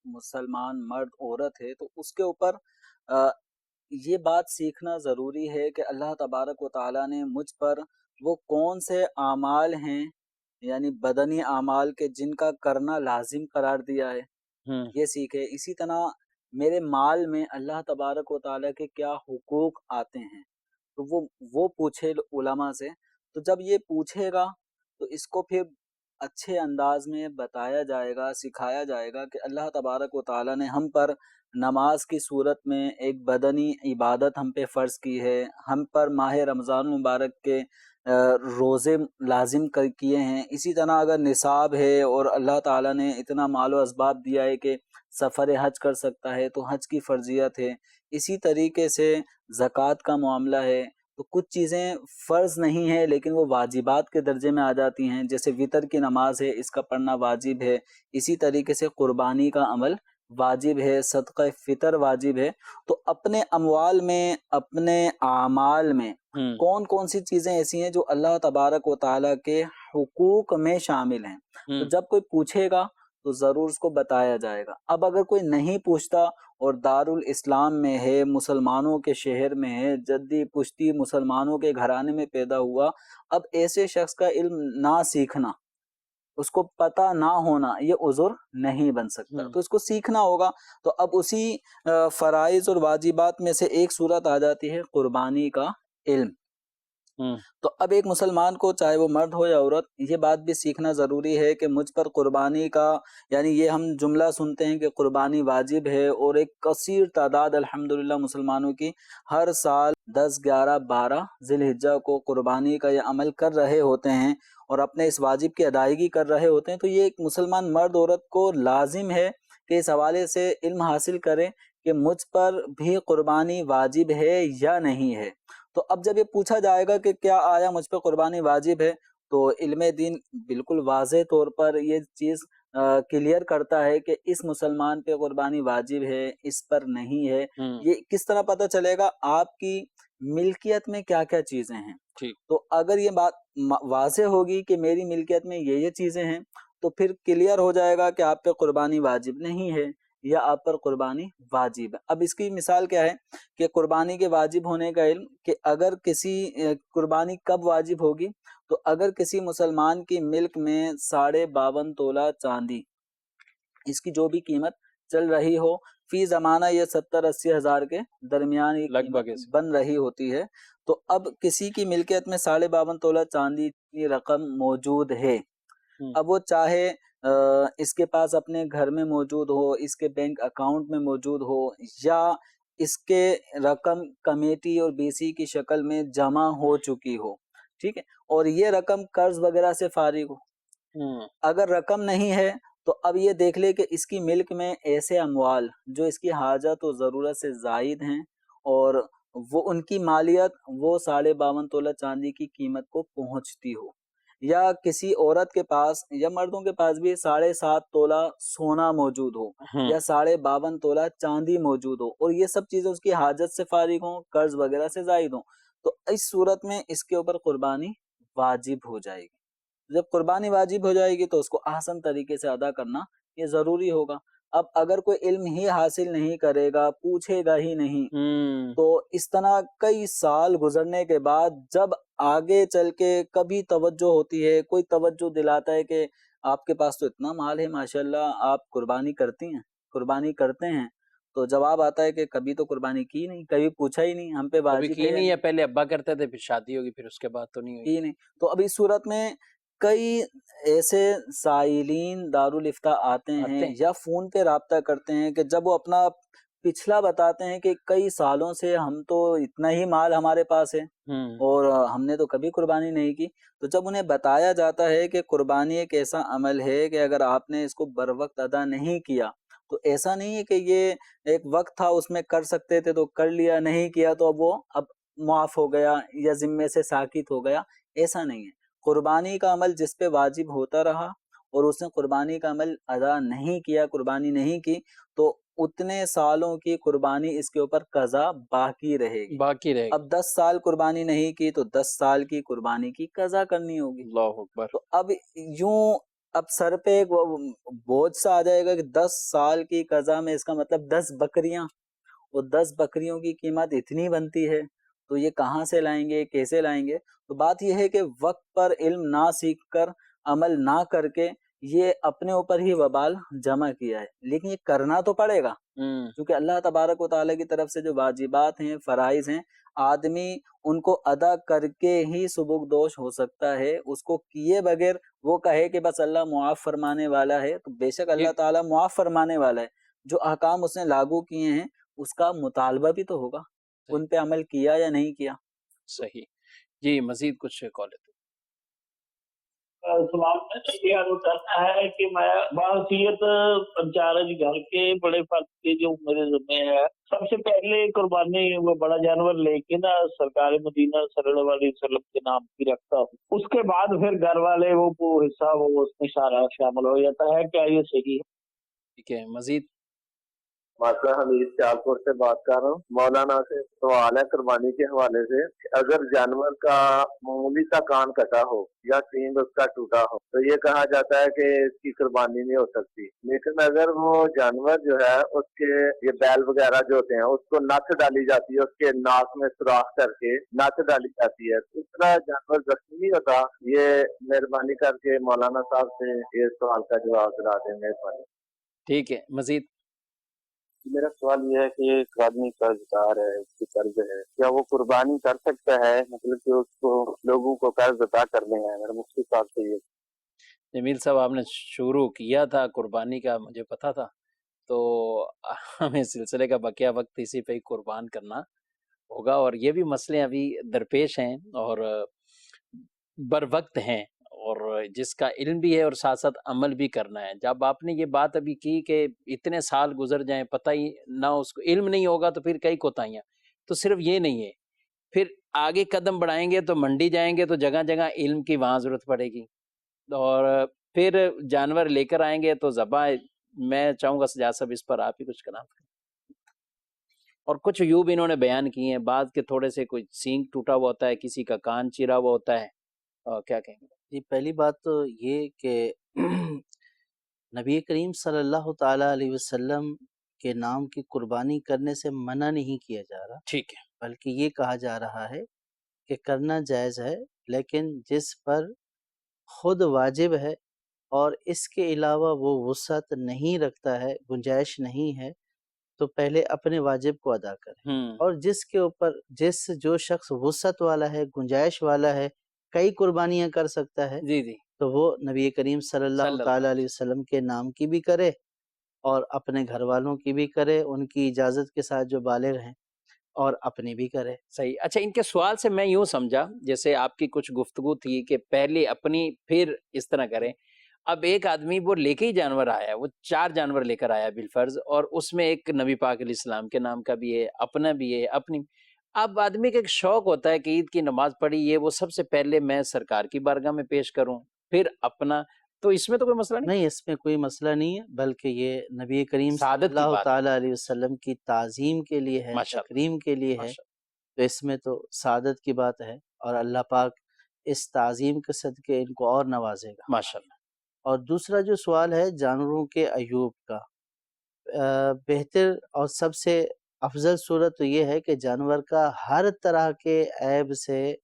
مسلمان مرد عورت ہے، تو اس کے اوپر یہ بات سیکھنا ضروری ہے کہ اللہ تبارک و تعالیٰ نے مجھ پر وہ کون سے اعمال ہیں، یعنی بدنی اعمال کے جن کا کرنا لازم قرار دیا ہے، یہ سیکھے۔ اسی طرح میرے مال میں اللہ تبارک و تعالیٰ کے کیا حقوق آتے ہیں، تو وہ پوچھے علماء سے۔ تو جب یہ پوچھے گا تو اس کو پھر اچھے انداز میں بتایا جائے گا، سکھایا جائے گا کہ اللہ تبارک و تعالیٰ نے ہم پر نماز کی صورت میں ایک بدنی عبادت ہم پہ فرض کی ہے، ہم پر ماہ رمضان مبارک کے روزے لازم کیے ہیں۔ اسی طرح اگر نصاب ہے اور اللہ تعالیٰ نے اتنا مال و اسباب دیا ہے کہ سفر حج کر سکتا ہے تو حج کی فرضیت ہے۔ اسی طریقے سے زکوٰۃ کا معاملہ ہے، تو کچھ چیزیں فرض نہیں ہیں لیکن وہ واجبات کے درجے میں آ جاتی ہیں، جیسے وطر کی نماز ہے، اس کا پڑھنا واجب ہے۔ اسی طریقے سے قربانی کا عمل واجب ہے، صدقہ فطر واجب ہے۔ تو اپنے اموال میں، اپنے اعمال میں کون کون سی چیزیں ایسی ہیں جو اللہ تبارک و تعالیٰ کے حقوق میں شامل ہیں، تو جب کوئی پوچھے گا تو ضرور اس کو بتایا جائے گا۔ اب اگر کوئی نہیں پوچھتا اور دارالاسلام میں ہے، مسلمانوں کے شہر میں ہے، جدی پشتی مسلمانوں کے گھرانے میں پیدا ہوا، اب ایسے شخص کا علم نہ سیکھنا، اس کو پتہ نہ ہونا، یہ عذر نہیں بن سکتا، تو اس کو سیکھنا ہوگا۔ تو اب اسی فرائض اور واجبات میں سے ایک صورت آ جاتی ہے قربانی کا علم۔ تو اب ایک مسلمان کو، چاہے وہ مرد ہو یا عورت، یہ بات بھی سیکھنا ضروری ہے کہ مجھ پر قربانی کا، یعنی یہ ہم جملہ سنتے ہیں کہ قربانی واجب ہے، اور ایک کثیر تعداد الحمدللہ مسلمانوں کی ہر سال 10، 11، 12 ذی الحجہ کو قربانی کا یہ عمل کر رہے ہوتے ہیں اور اپنے اس واجب کی ادائیگی کر رہے ہوتے ہیں۔ تو یہ ایک مسلمان مرد عورت کو لازم ہے کہ اس حوالے سے علم حاصل کریں کہ مجھ پر بھی قربانی واجب ہے یا نہیں ہے۔ تو اب جب یہ پوچھا جائے گا کہ کیا آیا مجھ پہ قربانی واجب ہے، تو علم دین بالکل واضح طور پر یہ چیز کلیئر کرتا ہے کہ اس مسلمان پہ قربانی واجب ہے، اس پر نہیں ہے۔ یہ کس طرح پتہ چلے گا؟ آپ کی ملکیت میں کیا کیا چیزیں ہیں۔ تو اگر یہ بات واضح ہوگی کہ میری ملکیت میں یہ چیزیں ہیں، تو پھر کلیئر ہو جائے گا کہ آپ پہ قربانی واجب نہیں ہے یا آپ پر قربانی واجب ہے۔ اب اس کی مثال کیا ہے کہ قربانی کے واجب ہونے کا علم، کہ اگر کسی قربانی کب واجب ہوگی، تو اگر کسی مسلمان کی ملک میں 52.5 تولہ چاندی، اس کی جو بھی قیمت چل رہی ہو، فی زمانہ یہ 70-80 ہزار کے درمیان لگ بھگ بن رہی ہوتی ہے، تو اب کسی کی ملکیت میں 52.5 تولہ چاندی کی رقم موجود ہے۔ اب وہ چاہے اس کے پاس اپنے گھر میں موجود ہو، اس کے بینک اکاؤنٹ میں موجود ہو، یا اس کے رقم کمیٹی اور بی سی کی شکل میں جمع ہو چکی ہو، ٹھیک ہے، اور یہ رقم قرض وغیرہ سے فارغ ہو، اگر رقم نہیں ہے تو اب یہ دیکھ لے کہ اس کی ملک میں ایسے اموال جو اس کی حاجت و ضرورت سے زائد ہیں اور وہ ان کی مالیت وہ 52.5 تولہ چاندی کی قیمت کو پہنچتی ہو، یا کسی عورت کے پاس یا مردوں کے پاس بھی 7.5 تولہ سونا موجود ہو یا 52.5 تولہ چاندی موجود ہو، اور یہ سب چیزیں اس کی حاجت سے فارغ ہوں، قرض وغیرہ سے زائد ہوں، تو اس صورت میں اس کے اوپر قربانی واجب ہو جائے گی۔ جب قربانی واجب ہو جائے گی تو اس کو احسن طریقے سے ادا کرنا یہ ضروری ہوگا۔ اب اگر کوئی علم ہی حاصل نہیں کرے گا، پوچھے گا ہی نہیں، تو اس طرح کئی سال گزرنے کے بعد جب آگے چل کے کبھی توجہ ہوتی ہے، کوئی توجہ دلاتا ہے کہ آپ کے پاس تو اتنا مال ہے ماشاءاللہ، آپ قربانی کرتی ہیں، قربانی کرتے ہیں، تو جواب آتا ہے کہ کبھی تو قربانی کی نہیں، کبھی پوچھا ہی نہیں، ہم پہ کبھی واجب کی ہے نہیں ہے، پہلے ابا کرتے تھے، پھر شادی ہوگی، پھر اس کے بعد تو نہیں ہوئی۔ کی نہیں۔ تو اب اس صورت میں کئی ایسے سائلین دارالافتاء آتے ہیں یا فون پہ رابطہ کرتے ہیں کہ جب وہ اپنا پچھلا بتاتے ہیں کہ کئی سالوں سے ہم تو اتنا ہی مال ہمارے پاس ہے اور ہم نے تو کبھی قربانی نہیں کی، تو جب انہیں بتایا جاتا ہے کہ قربانی ایک ایسا عمل ہے کہ اگر آپ نے اس کو بر وقت ادا نہیں کیا تو ایسا نہیں ہے کہ یہ ایک وقت تھا اس میں کر سکتے تھے تو کر لیا، نہیں کیا تو اب معاف ہو گیا یا ذمے سے ساکت ہو گیا، ایسا نہیں ہے۔ قربانی کا عمل جس پہ واجب ہوتا رہا اور اس نے قربانی کا عمل ادا نہیں کیا، قربانی نہیں کی، تو اتنے سالوں کی قربانی اس کے اوپر قضا باقی رہے گی۔ اب 10 سال قربانی نہیں کی تو 10 سال کی قربانی کی قضا کرنی ہوگی۔ اللہ اکبر۔ تو اب یوں اب سر پہ ایک بوجھ سا آ جائے گا کہ 10 سال کی قضا میں اس کا مطلب 10 بکریاں، اور 10 بکریوں کی قیمت اتنی بنتی ہے، تو یہ کہاں سے لائیں گے، کیسے لائیں گے؟ تو بات یہ ہے کہ وقت پر علم نہ سیکھ کر، عمل نہ کر کے یہ اپنے اوپر ہی وبال جمع کیا ہے، لیکن یہ کرنا تو پڑے گا، کیونکہ اللہ تبارک و تعالیٰ کی طرف سے جو واجبات ہیں، فرائض ہیں، آدمی ان کو ادا کر کے ہی سبکدوش ہو سکتا ہے۔ اس کو کیے بغیر وہ کہے کہ بس اللہ معاف فرمانے والا ہے، تو بے شک اللہ تعالیٰ معاف فرمانے والا ہے، جو احکام اس نے لاگو کیے ہیں اس کا مطالبہ بھی تو ہوگا، ان پہ عمل کیا یا نہیں کیا۔ صحیح جی، مزید کچھ کال ہے؟ سوال میں یہ عرض کرنا ہے کہ میں باحثیت انچارج گھر کے بڑے فرد کے جو میرے ذمہ ہے، سب سے پہلے قربانی وہ بڑا جانور لے کے نا سرکار مدینہ صلی اللہ علیہ وسلم کے نام کی رکھتا ہوں، اس کے بعد پھر گھر والے وہ حصہ وہ اس میں سارا شامل ہو جاتا ہے، کیا یہ صحیح ہے؟ ٹھیک ہے، مزید؟ ماسٹر حمید سیالکوٹ سے بات کر رہا ہوں۔ مولانا سے سوال ہے قربانی کے حوالے سے، اگر جانور کا معمولی سا کان کٹا ہو یا سینگ اس کا ٹوٹا ہو تو یہ کہا جاتا ہے کہ اس کی قربانی نہیں ہو سکتی، لیکن اگر وہ جانور جو ہے اس کے یہ بیل وغیرہ جو ہوتے ہیں اس کو نت ڈالی جاتی ہے، اس کے ناک میں سوراخ کر کے نت ڈالی جاتی ہے، اس طرح جانور زخمی نہیں ہوتا؟ یہ مہربانی کر کے مولانا صاحب سے یہ سوال کا جواب دلا دیں، مہربانی۔ ٹھیک ہے، مزید؟ میرا سوال یہ ہے کہ ایک آدمی قرض دار ہے، اس کی قرض ہے، کیا وہ قربانی کر سکتا ہے؟ مطلب کہ اس کو لوگوں کو قرض ادا کرنے ہیں، میرا مفتی صاحب سے یہ۔ جمیل صاحب، آپ نے شروع کیا تھا قربانی کا، مجھے پتا تھا، تو ہمیں سلسلے کا بقیہ وقت اسی پہ ہی قربان کرنا ہوگا، اور یہ بھی مسئلے ابھی درپیش ہیں اور بر وقت ہیں، اور جس کا علم بھی ہے اور ساتھ ساتھ عمل بھی کرنا ہے۔ جب آپ نے یہ بات ابھی کی کہ اتنے سال گزر جائیں پتہ ہی نہ، اس کو علم نہیں ہوگا تو پھر کئی کوتاہیاں، تو صرف یہ نہیں ہے، پھر آگے قدم بڑھائیں گے تو منڈی جائیں گے تو جگہ جگہ علم کی وہاں ضرورت پڑے گی، اور پھر جانور لے کر آئیں گے تو ذبح۔ میں چاہوں گا سجاد صاحب اس پر آپ ہی کچھ کلام کریں، اور کچھ یوں بھی انہوں نے بیان کیے ہیں، بعض کے تھوڑے سے کوئی سینگ ٹوٹا ہوا ہوتا ہے، کسی کا کان چیرا ہوا ہوتا ہے، کیا کہیں گے؟ جی، پہلی بات تو یہ کہ نبی کریم صلی اللہ تعالیٰ علیہ وسلم کے نام کی قربانی کرنے سے منع نہیں کیا جا رہا، ٹھیک ہے، بلکہ یہ کہا جا رہا ہے کہ کرنا جائز ہے، لیکن جس پر خود واجب ہے اور اس کے علاوہ وہ وسعت نہیں رکھتا ہے، گنجائش نہیں ہے، تو پہلے اپنے واجب کو ادا کرے، اور جس کے اوپر جو شخص وسعت والا ہے، گنجائش والا ہے، کئی قربانیاں کر سکتا ہے، جی جی، تو وہ نبی کریم صلی اللہ تعالیٰ علیہ وسلم کے نام کی بھی کرے اور اپنے گھر والوں کی بھی کرے، ان کی اجازت کے ساتھ جو بالغ ہیں، اور اپنی بھی کرے۔ صحیح۔ اچھا، ان کے سوال سے میں یوں سمجھا، جیسے آپ کی کچھ گفتگو تھی کہ پہلے اپنی پھر اس طرح کریں، اب ایک آدمی وہ لے کے ہی جانور آیا، وہ 4 جانور لے کر آیا بالفرض، اور اس میں ایک نبی پاک علیہ السلام کے نام کا بھی ہے، اپنا بھی ہے، اپنی. اب آدمی کا ایک شوق ہوتا ہے کہ عید کی نماز پڑھی یہ وہ سب سے پہلے میں سرکار کی بارگاہ میں پیش کروں، پھر اپنا. تو اس میں تو کوئی مسئلہ نہیں. نہیں، اس میں کوئی مسئلہ نہیں ہے، بلکہ یہ نبی کریم صلی سعادت کی اللہ بات ہے. تعالیٰ علیہ وسلم کی تعظیم کے لیے ہے، ماشاء اللہ، تکریم کے لیے ہے، ماشاء تو اس میں تو سعادت کی بات ہے، اور اللہ پاک اس تعظیم کے صدقے ان کو اور نوازے گا. ماشاء اللہ. اور دوسرا جو سوال ہے جانوروں کے عیوب کا، بہتر اور سب سے افضل صورت تو یہ ہے کہ جانور کا ہر طرح کے عیب سے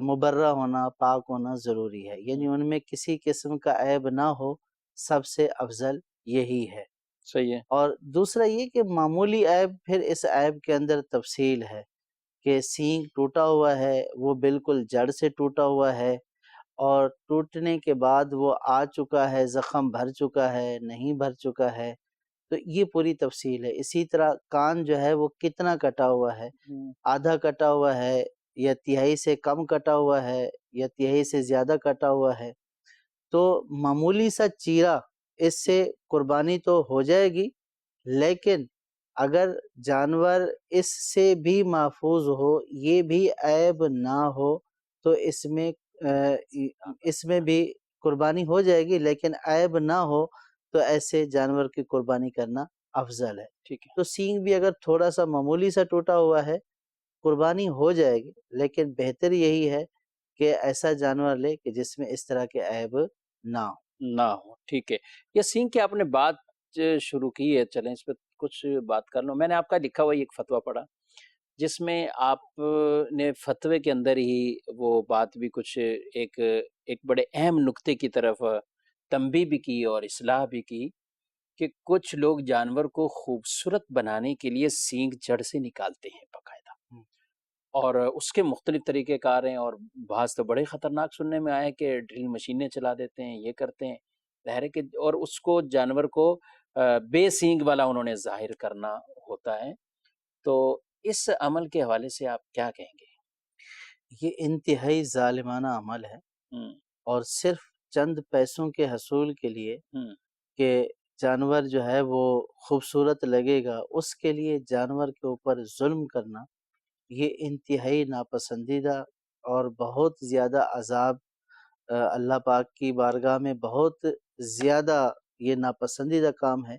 مبرہ ہونا، پاک ہونا ضروری ہے، یعنی ان میں کسی قسم کا عیب نہ ہو، سب سے افضل یہی ہے. صحیح ہے. اور دوسرا یہ کہ معمولی عیب، پھر اس عیب کے اندر تفصیل ہے کہ سینگ ٹوٹا ہوا ہے، وہ بالکل جڑ سے ٹوٹا ہوا ہے، اور ٹوٹنے کے بعد وہ آ چکا ہے، زخم بھر چکا ہے، نہیں بھر چکا ہے، تو یہ پوری تفصیل ہے. اسی طرح کان جو ہے وہ کتنا کٹا ہوا ہے، آدھا کٹا ہوا ہے، یا تہائی سے کم کٹا ہوا ہے، یا تہائی سے زیادہ کٹا ہوا ہے. تو معمولی سا چیرا، اس سے قربانی تو ہو جائے گی، لیکن اگر جانور اس سے بھی محفوظ ہو، یہ بھی عیب نہ ہو، تو اس میں بھی قربانی ہو جائے گی، لیکن عیب نہ ہو تو ایسے جانور کی قربانی کرنا افضل ہے. ٹھیک ہے. تو سینگ بھی اگر تھوڑا سا معمولی سا ٹوٹا ہوا ہے، قربانی ہو جائے گی، لیکن بہتر یہی ہے کہ ایسا جانور لے کہ جس میں اس طرح کے عیب نہ ہو. نہ ہو. ٹھیک ہے. یہ سینگ کی آپ نے بات شروع کی ہے، چلیں اس پہ کچھ بات کر لوں. میں نے آپ کا لکھا ہوا ایک فتویٰ پڑھا جس میں آپ نے فتوے کے اندر ہی وہ بات بھی کچھ ایک بڑے اہم نقطے کی طرف تنبیہ بھی کی اور اصلاح بھی کی کہ کچھ لوگ جانور کو خوبصورت بنانے کے لیے سینگ جڑ سے نکالتے ہیں باقاعدہ، اور اس کے مختلف طریقے کار ہیں، اور بعض تو بڑے خطرناک سننے میں آئے کہ ڈرل مشینیں چلا دیتے ہیں، یہ کرتے ہیں ظاہر ہے کہ، اور اس کو جانور کو بے سینگ والا انہوں نے ظاہر کرنا ہوتا ہے. تو اس عمل کے حوالے سے آپ کیا کہیں گے؟ یہ انتہائی ظالمانہ عمل ہے، ہم، اور صرف چند پیسوں کے حصول کے لیے ہم، کہ جانور جو ہے وہ خوبصورت لگے گا، اس کے لیے جانور کے اوپر ظلم کرنا، یہ انتہائی ناپسندیدہ اور بہت زیادہ عذاب اللہ پاک کی بارگاہ میں بہت زیادہ یہ ناپسندیدہ کام ہے.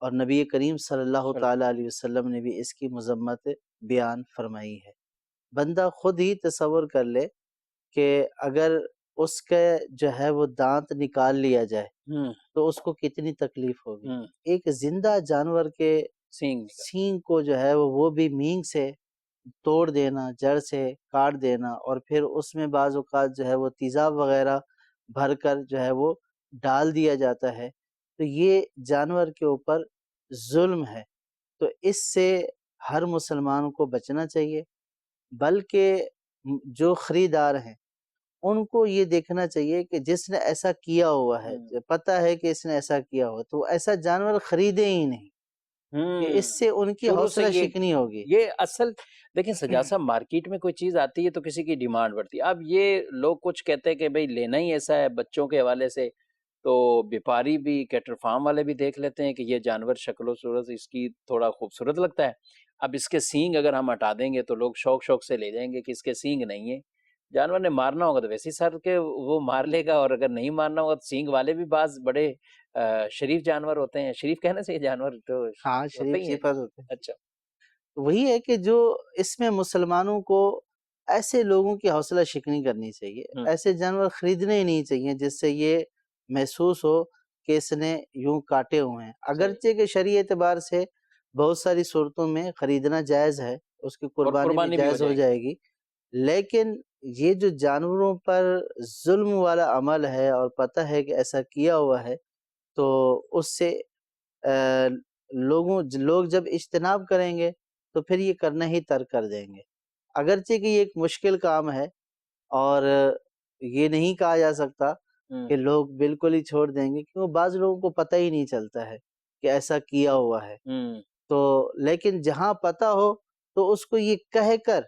اور نبی کریم صلی اللہ تعالیٰ علیہ وسلم نے بھی اس کی مذمت بیان فرمائی ہے. بندہ خود ہی تصور کر لے کہ اگر اس کا جو ہے وہ دانت نکال لیا جائے ہم، تو اس کو کتنی تکلیف ہوگی. ہم، ایک زندہ جانور کے سینگ سینگ کو جو ہے وہ بھی مینگ سے توڑ دینا، جڑ سے کاٹ دینا، اور پھر اس میں بعض اوقات جو ہے وہ تیزاب وغیرہ بھر کر جو ہے وہ ڈال دیا جاتا ہے، تو یہ جانور کے اوپر ظلم ہے. تو اس سے ہر مسلمان کو بچنا چاہیے، بلکہ جو خریدار ہیں ان کو یہ دیکھنا چاہیے کہ جس نے ایسا کیا ہوا ہے، پتہ ہے کہ اس نے ایسا کیا ہوا، تو ایسا جانور خریدے ہی نہیں، کہ اس سے ان کی شروع سے حوصلہ شکنی ہوگی. یہ اصل دیکھیں سجاد صاحب، مارکیٹ میں کوئی چیز آتی ہے تو کسی کی ڈیمانڈ بڑھتی ہے. اب یہ لوگ کچھ کہتے ہیں کہ بھئی لینا ہی ایسا ہے بچوں کے حوالے سے، تو بیپاری بھی، کیٹر فارم والے بھی دیکھ لیتے ہیں کہ یہ جانور شکل و صورت اس کی تھوڑا خوبصورت لگتا ہے، اب اس کے سینگ اگر ہم ہٹا دیں گے تو لوگ شوق شوق سے لے جائیں گے کہ اس کے سینگ نہیں ہے. جانور نے مارنا ہوگا تو ویسے ہی سر کے وہ مار لے گا، اور اگر نہیں مارنا ہوگا تو سینگ والے بھی بعض بڑے شریف جانور ہوتے ہیں. شریف کہنے سے یہ جانور تو ہاں، ہوتے شریف ہی ہیں. صفت ہوتے ہیں. اچھا. وہی ہے کہ جو اس میں مسلمانوں کو ایسے لوگوں کی حوصلہ شکنی کرنی چاہیے، ایسے جانور خریدنے ہی نہیں چاہیے جس سے یہ محسوس ہو کہ اس نے یوں کاٹے ہوئے ہیں. اگرچہ کہ شرعی اعتبار سے بہت ساری صورتوں میں خریدنا جائز ہے، اس کی قربانی بھی جائز ہو جائے گی، لیکن یہ جو جانوروں پر ظلم والا عمل ہے اور پتہ ہے کہ ایسا کیا ہوا ہے، تو اس سے لوگ جب اجتناب کریں گے تو پھر یہ کرنا ہی ترک کر دیں گے. اگرچہ کہ یہ ایک مشکل کام ہے، اور یہ نہیں کہا جا سکتا کہ لوگ بالکل ہی چھوڑ دیں گے، کیونکہ بعض لوگوں کو پتہ ہی نہیں چلتا ہے کہ ایسا کیا ہوا ہے. تو لیکن جہاں پتہ ہو تو اس کو یہ کہہ کر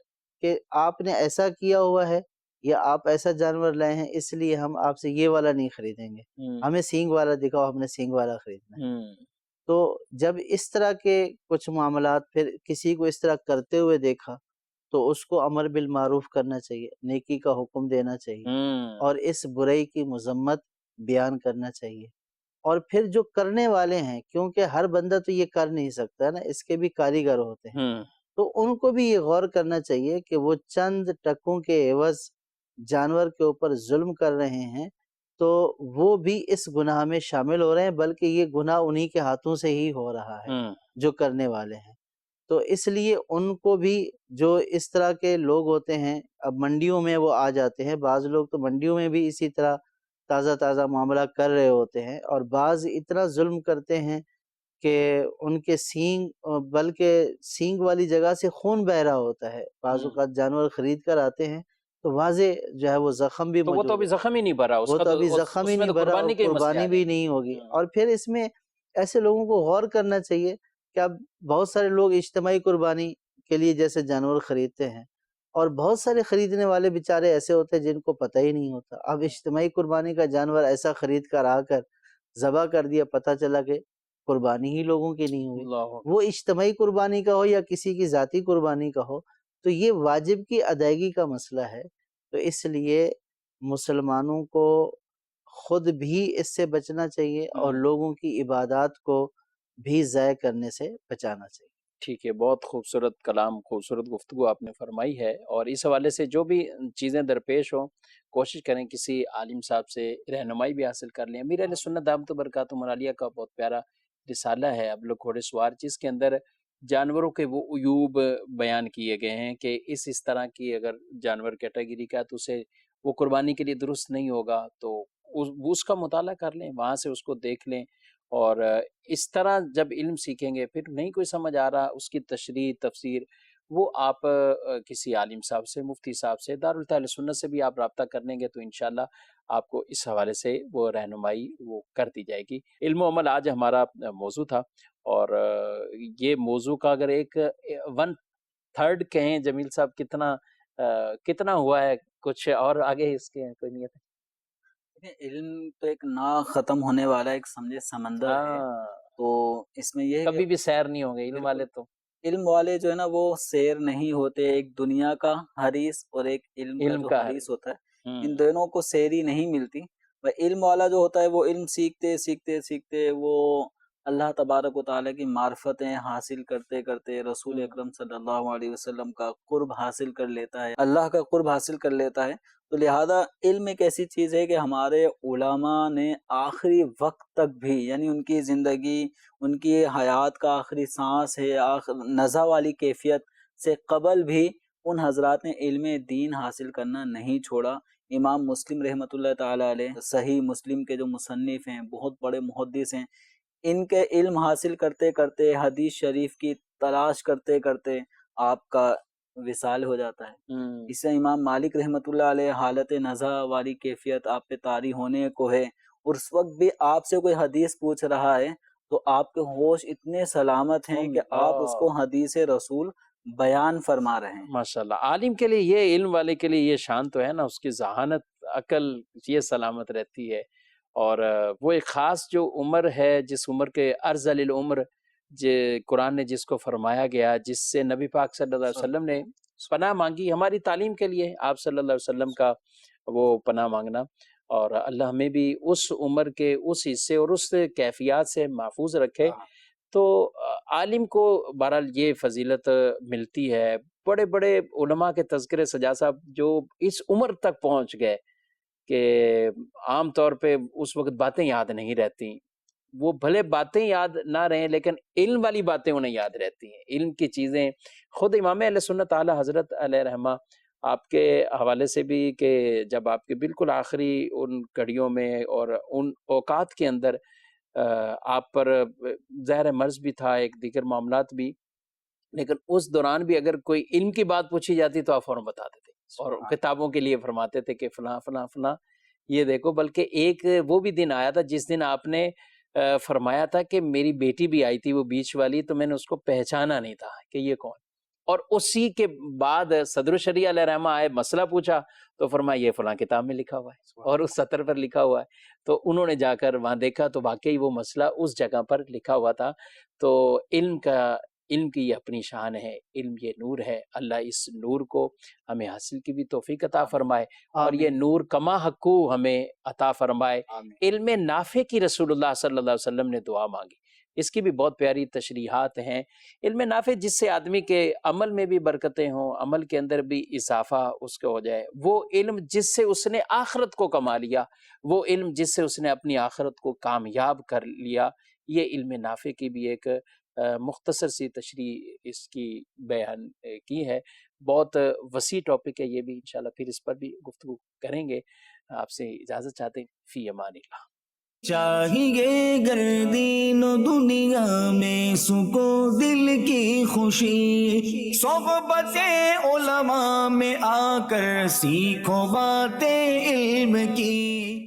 کہ آپ نے ایسا کیا ہوا ہے، یا آپ ایسا جانور لائے ہیں اس لیے ہم آپ سے یہ والا نہیں خریدیں گے، ہمیں سینگ والا دکھاؤ، ہم نے سینگ والا خریدنا ہے۔ تو جب اس طرح کے کچھ معاملات پھر کسی کو اس طرح کرتے ہوئے دیکھا تو اس کو امر بالمعروف کرنا چاہیے، نیکی کا حکم دینا چاہیے، اور اس برائی کی مذمت بیان کرنا چاہیے۔ اور پھر جو کرنے والے ہیں، کیونکہ ہر بندہ تو یہ کر نہیں سکتا نا، اس کے بھی کاریگر ہوتے ہیں، تو ان کو بھی یہ غور کرنا چاہیے کہ وہ چند ٹکوں کے عوض جانور کے اوپر ظلم کر رہے ہیں تو وہ بھی اس گناہ میں شامل ہو رہے ہیں، بلکہ یہ گناہ انہی کے ہاتھوں سے ہی ہو رہا ہے جو کرنے والے ہیں۔ تو اس لیے ان کو بھی، جو اس طرح کے لوگ ہوتے ہیں، اب منڈیوں میں وہ آ جاتے ہیں، بعض لوگ تو منڈیوں میں بھی اسی طرح تازہ تازہ معاملہ کر رہے ہوتے ہیں، اور بعض اتنا ظلم کرتے ہیں کہ ان کے سینگ، بلکہ سینگ والی جگہ سے خون بہ رہا ہوتا ہے، بعض اوقات جانور خرید کر آتے ہیں تو واضح جو ہے وہ زخم بھی تو وہ تو موجود ابھی ہے، زخم ہی نہیں بھرا، اس وہ کا تو ابھی تو زخم ہی اس میں نہیں تو بھرا، اور قربانی کے مسئلے قربانی آ بھی جائیں نہیں ہوگی۔ گے۔ اور پھر اس میں ایسے لوگوں کو غور کرنا چاہیے کہ اب بہت سارے لوگ اجتماعی قربانی کے لیے جیسے جانور خریدتے ہیں، اور بہت سارے خریدنے والے بیچارے ایسے ہوتے ہیں جن کو پتہ ہی نہیں ہوتا۔ اب اجتماعی قربانی کا جانور ایسا خرید کر آ کر ذبح کر دیا، پتہ چلا کہ قربانی ہی لوگوں کی نہیں ہوئی، اللہ وہ اجتماعی قربانی کا ہو یا کسی کی ذاتی قربانی کا ہو، تو یہ واجب کی ادائیگی کا مسئلہ ہے۔ تو اس لیے مسلمانوں کو خود بھی اس سے بچنا چاہیے اور لوگوں کی عبادات کو بھی ضائع کرنے سے بچانا چاہیے۔ ٹھیک ہے، بہت خوبصورت کلام، خوبصورت گفتگو آپ نے فرمائی ہے، اور اس حوالے سے جو بھی چیزیں درپیش ہوں کوشش کریں کسی عالم صاحب سے رہنمائی بھی حاصل کر لیں۔ امیر اہل سنت دامت برکاتہم العالیہ کا بہت پیارا رسالہ ہے ابل گھوڑے سوار، جس کے اندر جانوروں کے وہ عیوب بیان کیے گئے ہیں کہ اس طرح کی اگر جانور کیٹیگری کا تو اسے وہ قربانی کے لیے درست نہیں ہوگا، تو اس کا مطالعہ کر لیں، وہاں سے اس کو دیکھ لیں، اور اس طرح جب علم سیکھیں گے، پھر نہیں کوئی سمجھ آ رہا اس کی تشریح تفسیر، وہ آپ کسی عالم صاحب سے، مفتی صاحب سے، دارالتحل سنت سے بھی آپ رابطہ کر لیں گے تو انشاءاللہ آپ کو اس حوالے سے وہ رہنمائی وہ کر دی جائے گی۔ علم و عمل آج ہمارا موضوع تھا، اور یہ موضوع کا اگر ایک 1/3 کہیں جمیل صاحب، کتنا ہوا ہے؟ کچھ اور آگے اس کے کوئی نیت ہے؟ علم تو ایک نا ختم ہونے والا ایک سمجھے سمندر ہے، تو اس میں یہ ہے کبھی بھی سیر نہیں ہوں گے علم والے تو۔ علم والے جو ہے نا وہ سیر نہیں ہوتے، ایک دنیا کا حریص اور ایک علم کا جو حریص ہوتا ہے، ان دونوں کو سیری نہیں ملتی۔ علم والا جو ہوتا ہے وہ علم سیکھتے سیکھتے سیکھتے وہ اللہ تبارک و تعالیٰ کی معرفتیں حاصل کرتے کرتے رسول اکرم صلی اللہ علیہ وسلم کا قرب حاصل کر لیتا ہے، اللہ کا قرب حاصل کر لیتا ہے۔ تو لہذا علم ایک ایسی چیز ہے کہ ہمارے علماء نے آخری وقت تک بھی، یعنی ان کی زندگی، ان کی حیات کا آخری سانس ہے، نزا والی کیفیت سے قبل بھی ان حضرات نے علم دین حاصل کرنا نہیں چھوڑا۔ امام مسلم رحمۃ اللہ تعالی علیہ، صحیح مسلم کے جو مصنف ہیں، بہت بڑے محدث ہیں، ان کے علم حاصل کرتے کرتے، حدیث شریف کی تلاش کرتے کرتے آپ کا وصال ہو جاتا ہے۔ اس سے امام مالک رحمۃ اللہ علیہ حالت نزا والی کیفیت آپ پہ طاری ہونے کو ہے، اور اس وقت بھی آپ سے کوئی حدیث پوچھ رہا ہے تو آپ کے ہوش اتنے سلامت ہیں کہ آپ اس کو حدیث رسول بیان فرما رہے ہیں۔ ماشاءاللہ، عالم کے لیے یہ، علم والے کے لیے یہ شان تو ہے نا، اس کی ذہانت، عقل یہ سلامت رہتی ہے، اور وہ ایک خاص جو عمر ہے، جس عمر کے ارذل العمر قرآن نے جس کو فرمایا گیا، جس سے نبی پاک صلی اللہ علیہ وسلم نے پناہ مانگی ہماری تعلیم کے لیے، آپ صلی اللہ علیہ وسلم کا وہ پناہ مانگنا، اور اللہ ہمیں بھی اس عمر کے اس حصے اور اس کیفیات سے محفوظ رکھے۔ تو عالم کو بہرحال یہ فضیلت ملتی ہے۔ بڑے بڑے علماء کے تذکرے سجاد صاحب جو اس عمر تک پہنچ گئے کہ عام طور پہ اس وقت باتیں یاد نہیں رہتی، وہ بھلے باتیں یاد نہ رہیں لیکن علم والی باتیں انہیں یاد رہتی ہیں، علم کی چیزیں۔ خود امام اہل سنت اعلی حضرت علیہ رحمہ آپ کے حوالے سے بھی، کہ جب آپ کے بالکل آخری ان گھڑیوں میں اور ان اوقات کے اندر آپ پر زہر مرض بھی تھا، ایک دیگر معاملات بھی، لیکن اس دوران بھی اگر کوئی علم کی بات پوچھی جاتی تو آپ فوراً بتاتے تھے، اور کتابوں کے لیے فرماتے تھے کہ فلاں فلاں فلاں یہ دیکھو۔ بلکہ ایک وہ بھی دن آیا تھا جس دن آپ نے فرمایا تھا کہ میری بیٹی بھی آئی تھی وہ بیچ والی، تو میں نے اس کو پہچانا نہیں تھا کہ یہ کون، اور اسی کے بعد صدر الشریعہ علیہ رحمہ آئے، مسئلہ پوچھا تو فرمایا یہ فلاں کتاب میں لکھا ہوا ہے اور اس سطر پر لکھا ہوا ہے. تو انہوں نے جا کر وہاں دیکھا تو واقعی وہ مسئلہ اس جگہ پر لکھا ہوا تھا. تو علم کی یہ اپنی شان ہے، علم یہ نور ہے. اللہ اس نور کو ہمیں حاصل کی بھی توفیق عطا فرمائے اور یہ نور کما حقو ہمیں عطا فرمائے. علم نافع کی رسول اللہ صلی اللہ علیہ وسلم نے دعا مانگی، اس کی بھی بہت پیاری تشریحات ہیں. علم نافع جس سے آدمی کے عمل میں بھی برکتیں ہوں، عمل کے اندر بھی اضافہ اس کو ہو جائے. وہ علم جس سے اس نے آخرت کو کما لیا، وہ علم جس سے اس نے اپنی آخرت کو کامیاب کر لیا، یہ علم نافع کی بھی ایک مختصر سی تشریح اس کی بیان کی ہے. بہت وسیع ٹاپک ہے یہ بھی، انشاءاللہ پھر اس پر بھی گفتگو کریں گے. آپ سے اجازت چاہتے ہیں. فی امان اللہ. چاہیے گر دین و دنیا میں سکون دل کی خوشی، صحبت علماء میں آ کر سیکھو باتیں علم کی.